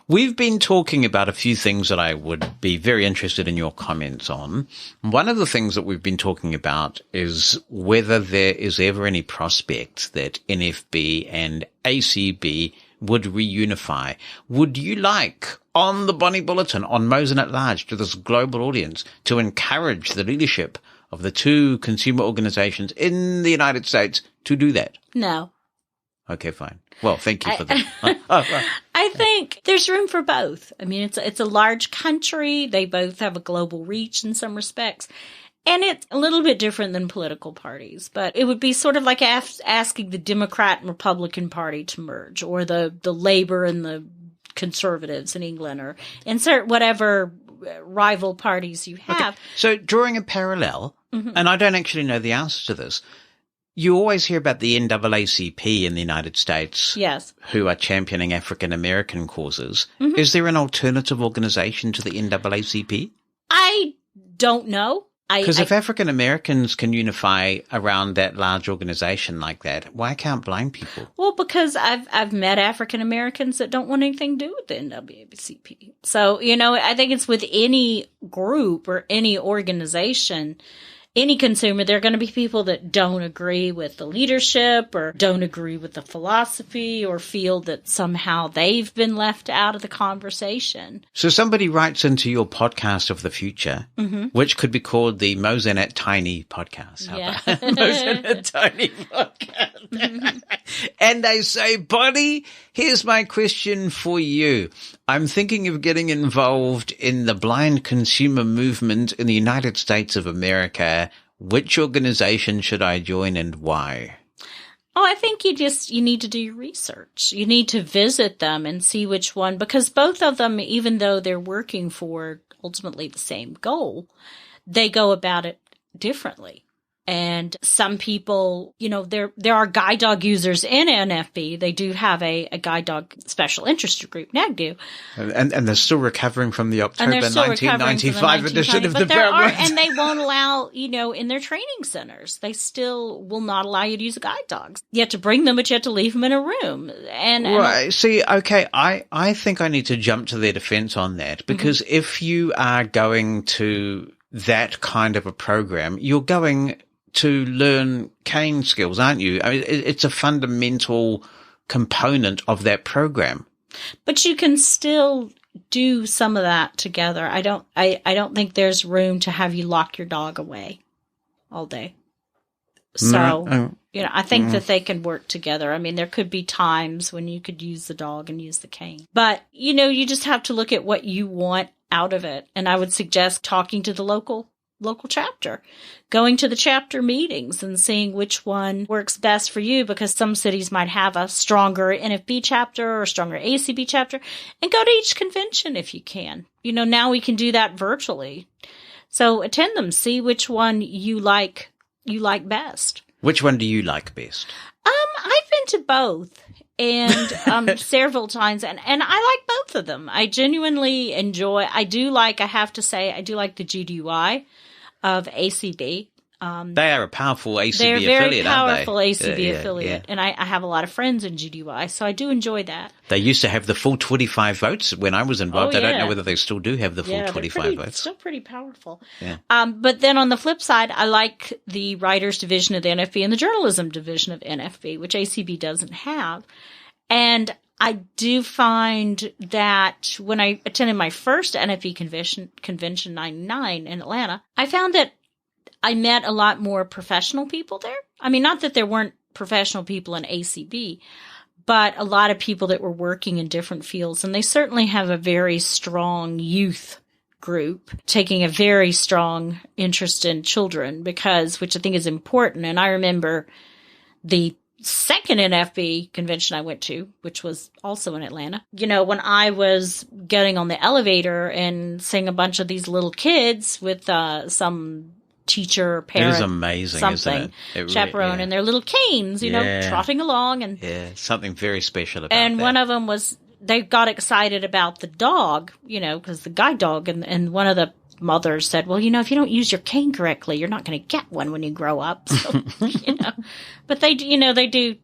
We've been talking about a few things that I would be very interested in your comments on. One of the things that we've been talking about is whether there is ever any prospect that NFB and ACB would reunify. Would you like, on the Bonnie Bolotin, on Mosen At Large, to this global audience, to encourage the leadership of the 2 consumer organizations in the United States to do that? No. Okay, fine. Well, thank you for that. I think there's room for both. I mean, it's a large country. They both have a global reach in some respects. And it's a little bit different than political parties. But it would be sort of like asking the Democrat and Republican Party to merge, or the Labour and the Conservatives in England, or insert whatever rival parties you have. Okay. So drawing a parallel, and I don't actually know the answer to this, you always hear about the NAACP in the United States, yes, who are championing African American causes. Is there an alternative organization to the NAACP? I don't know. Because if African Americans can unify around that large organization like that, why can't blind people? Well, because I've met African Americans that don't want anything to do with the NAACP. So, I think it's with any group or any organization, any consumer, there are going to be people that don't agree with the leadership or don't agree with the philosophy or feel that somehow they've been left out of the conversation. So somebody writes into your podcast of the future, which could be called the Mosen at Tiny podcast. How about Mosen at Tiny podcast? And they say, Bonnie, here's my question for you. I'm thinking of getting involved in the blind consumer movement in the United States of America. Which organization should I join and why? Oh, I think you need to do your research. You need to visit them and see which one, because both of them, even though they're working for ultimately the same goal, they go about it differently. And some people, there are guide dog users in NFB. They do have a guide dog special interest group, NAGDU. And they're still recovering from the October 1995 edition of the Braille. And they won't allow, in their training centers, they still will not allow you to use guide dogs. You have to bring them, but you have to leave them in a room. Right. See, okay, I think I need to jump to their defense on that, because if you are going to that kind of a program, you're going to learn cane skills, aren't you? I mean, it's a fundamental component of that program. But you can still do some of that together. I don't think there's room to have you lock your dog away all day. So, I think that they can work together. I mean, there could be times when you could use the dog and use the cane. But, you just have to look at what you want out of it. And I would suggest talking to the local chapter, going to the chapter meetings and seeing which one works best for you, because some cities might have a stronger NFB chapter or a stronger ACB chapter, and go to each convention if you can. Now we can do that virtually. So attend them, see which one you like best. Which one do you like best? I've been to both. And several times, and I like both of them. I genuinely enjoy. I have to say, I do like the GDUI of ACB. They are a powerful ACB affiliate, aren't they? They're very powerful ACB affiliate, and I have a lot of friends in GDUI, so I do enjoy that. They used to have the full 25 votes when I was involved. I don't know whether they still do have the full 25 votes. Still pretty powerful. Yeah. But then on the flip side, I like the writers division of the NFB and the journalism division of NFB, which ACB doesn't have. And I do find that when I attended my first NFB convention 99 in Atlanta, I found that I met a lot more professional people there. I mean, not that there weren't professional people in ACB, but a lot of people that were working in different fields. And they certainly have a very strong youth group, taking a very strong interest in children, which I think is important. And I remember the second NFB convention I went to, which was also in Atlanta, when I was getting on the elevator and seeing a bunch of these little kids with some teacher, parent, it is amazing, something, isn't it? chaperone, and their little canes, trotting along. And something very special about and that. One of them they got excited about the dog, because the guide dog, and one of the mothers said, well, if you don't use your cane correctly, you're not going to get one when you grow up. So, but they do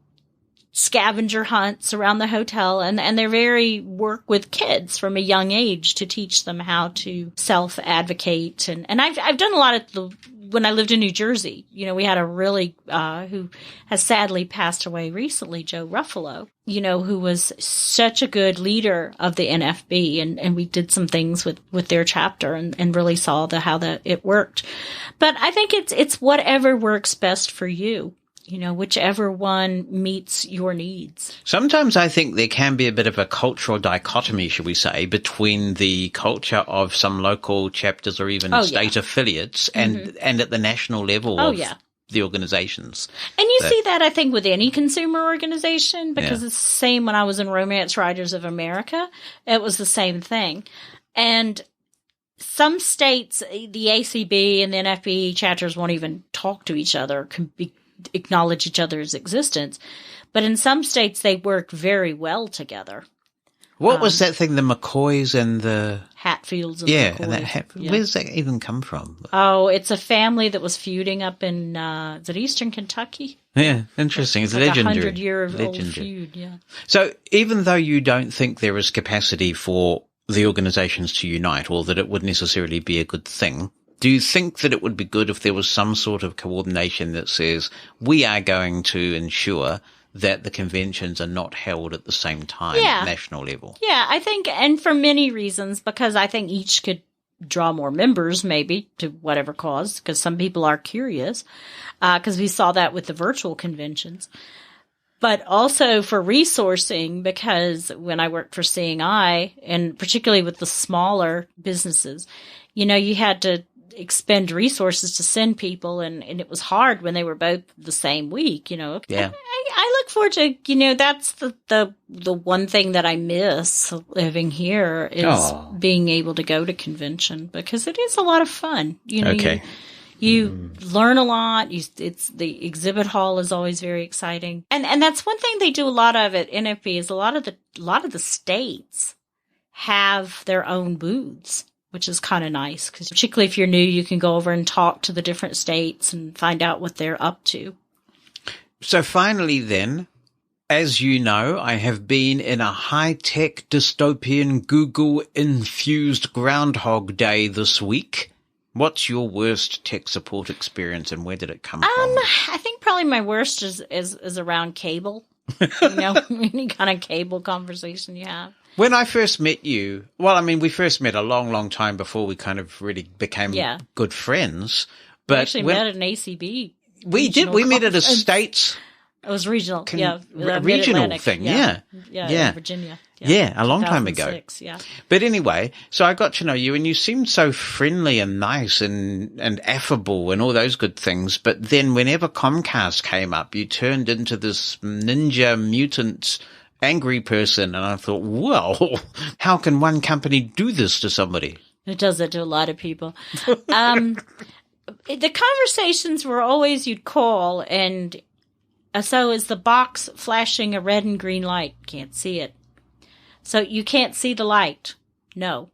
scavenger hunts around the hotel, and they very work with kids from a young age to teach them how to self-advocate. And I've done a lot of when I lived in New Jersey, we had a really, who has sadly passed away recently, Joe Ruffalo, who was such a good leader of the NFB. And we did some things with their chapter and really saw how it worked. But I think it's whatever works best for you. Whichever one meets your needs. Sometimes I think there can be a bit of a cultural dichotomy, shall we say, between the culture of some local chapters or even state affiliates and at the national level of the organizations. And you see that, I think, with any consumer organization, because it's the same when I was in Romance Writers of America. It was the same thing. And some states, the ACB and the NFB chapters won't even talk to each other, acknowledge each other's existence. But in some states, they work very well together. What was that thing, the McCoys and the Hatfields? And McCoys. And that where does that even come from? Oh, it's a family that was feuding up in is it Eastern Kentucky? Yeah, interesting. It's like legendary. 100-year-old feud. Yeah. So even though you don't think there is capacity for the organizations to unite, or that it would necessarily be a good thing, do you think that it would be good if there was some sort of coordination that says we are going to ensure that the conventions are not held at the same time at national level? Yeah, I think, and for many reasons, because I think each could draw more members, maybe, to whatever cause, because some people are curious, because we saw that with the virtual conventions. but also for resourcing, because when I worked for Seeing Eye, and particularly with the smaller businesses, you had to expend resources to send people, and it was hard when they were both the same week, Yeah. I look forward to, that's the one thing that I miss living here is being able to go to convention, because it is a lot of fun. Okay. You learn a lot. It's the exhibit hall is always very exciting, and that's one thing they do a lot of at NFB is a lot of the states have their own booths, which is kind of nice, because particularly if you're new, you can go over and talk to the different states and find out what they're up to. So finally then, as you know, I have been in a high-tech dystopian Google-infused Groundhog Day this week. What's your worst tech support experience, and where did it come from? I think probably my worst is around cable. Any kind of cable conversation you have. When I first met you, we first met a long, long time before we kind of really became good friends. But we actually met at an ACB. We did. We met at a states. It was regional, regional thing, yeah, Virginia. Yeah, a long time ago. Yeah. But anyway, so I got to know you, and you seemed so friendly and nice and affable and all those good things. But then whenever Comcast came up, you turned into this ninja mutant angry person, and I thought, well, how can one company do this to somebody? It does it to a lot of people. The conversations were always you'd call, and so is the box flashing a red and green light? Can't see it. So you can't see the light? No.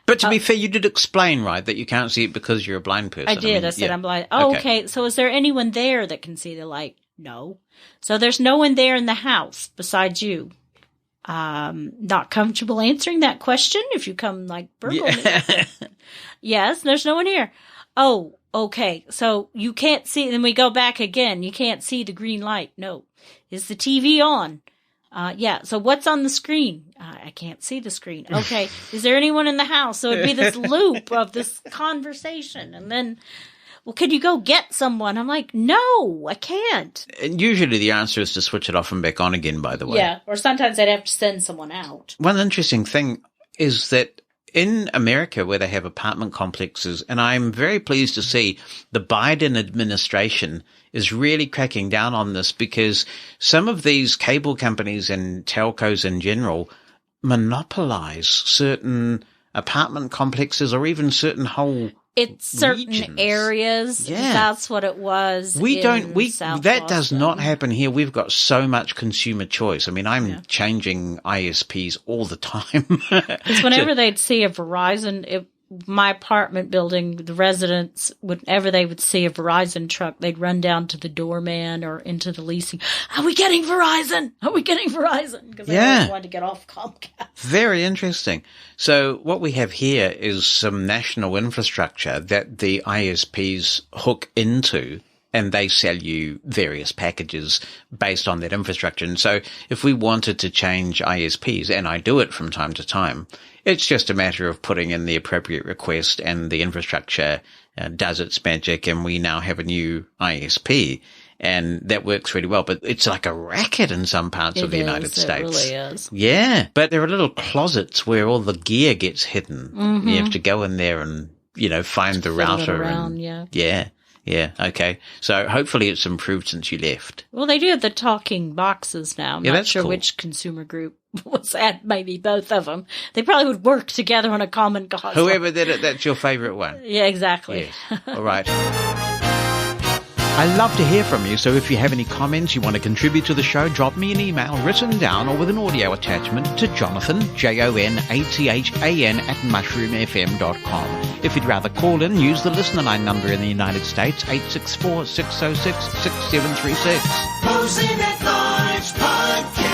But to be fair, you did explain, right, that you can't see it because you're a blind person. I did. I said I'm blind. Oh, okay. So is there anyone there that can see the light? No. So there's no one there in the house besides you. Not comfortable answering that question if you come verbally. Yeah. Yes, there's no one here. Oh, okay. So you can't see, then we go back again. You can't see the green light. No. Is the TV on? Yeah. So what's on the screen? I can't see the screen. Okay. Is there anyone in the house? So it'd be this loop of this conversation. And then, well, could you go get someone? I'm like, no, I can't. And usually the answer is to switch it off and back on again, by the way. Yeah. Or sometimes I'd have to send someone out. One interesting thing is that in America, where they have apartment complexes, and I'm very pleased to see the Biden administration is really cracking down on this, because some of these cable companies and telcos in general monopolize certain apartment complexes or even certain whole It's certain regions. Areas. Yeah. That's what it was. That does not happen here. We've got so much consumer choice. I mean, I'm changing ISPs all the time. Because whenever they'd see a Verizon, my apartment building, the residents, whenever they would see a Verizon truck, they'd run down to the doorman or into the leasing. Are we getting Verizon? Are we getting Verizon? Because they always wanted to get off Comcast. Very interesting. So what we have here is some national infrastructure that the ISPs hook into, and they sell you various packages based on that infrastructure. And so if we wanted to change ISPs, and I do it from time to time, it's just a matter of putting in the appropriate request, and the infrastructure does its magic, and we now have a new ISP, and that works really well. But it's like a racket in some parts of the United States. It really is. Yeah, but there are little closets where all the gear gets hidden. Mm-hmm. You have to go in there and, find the router. Yeah. Okay. So hopefully it's improved since you left. Well, they do have the talking boxes now. I'm not sure which consumer group was that. Maybe both of them. They probably would work together on a common cause. Whoever did it, that's your favorite one. Yeah, exactly. Yes. All right. I love to hear from you, so if you have any comments you want to contribute to the show, drop me an email written down or with an audio attachment to Jonathan, Jonathan, @mushroomfm.com. If you'd rather call in, use the listener line number in the United States, 864-606-6736. Mosen at Large Podcast.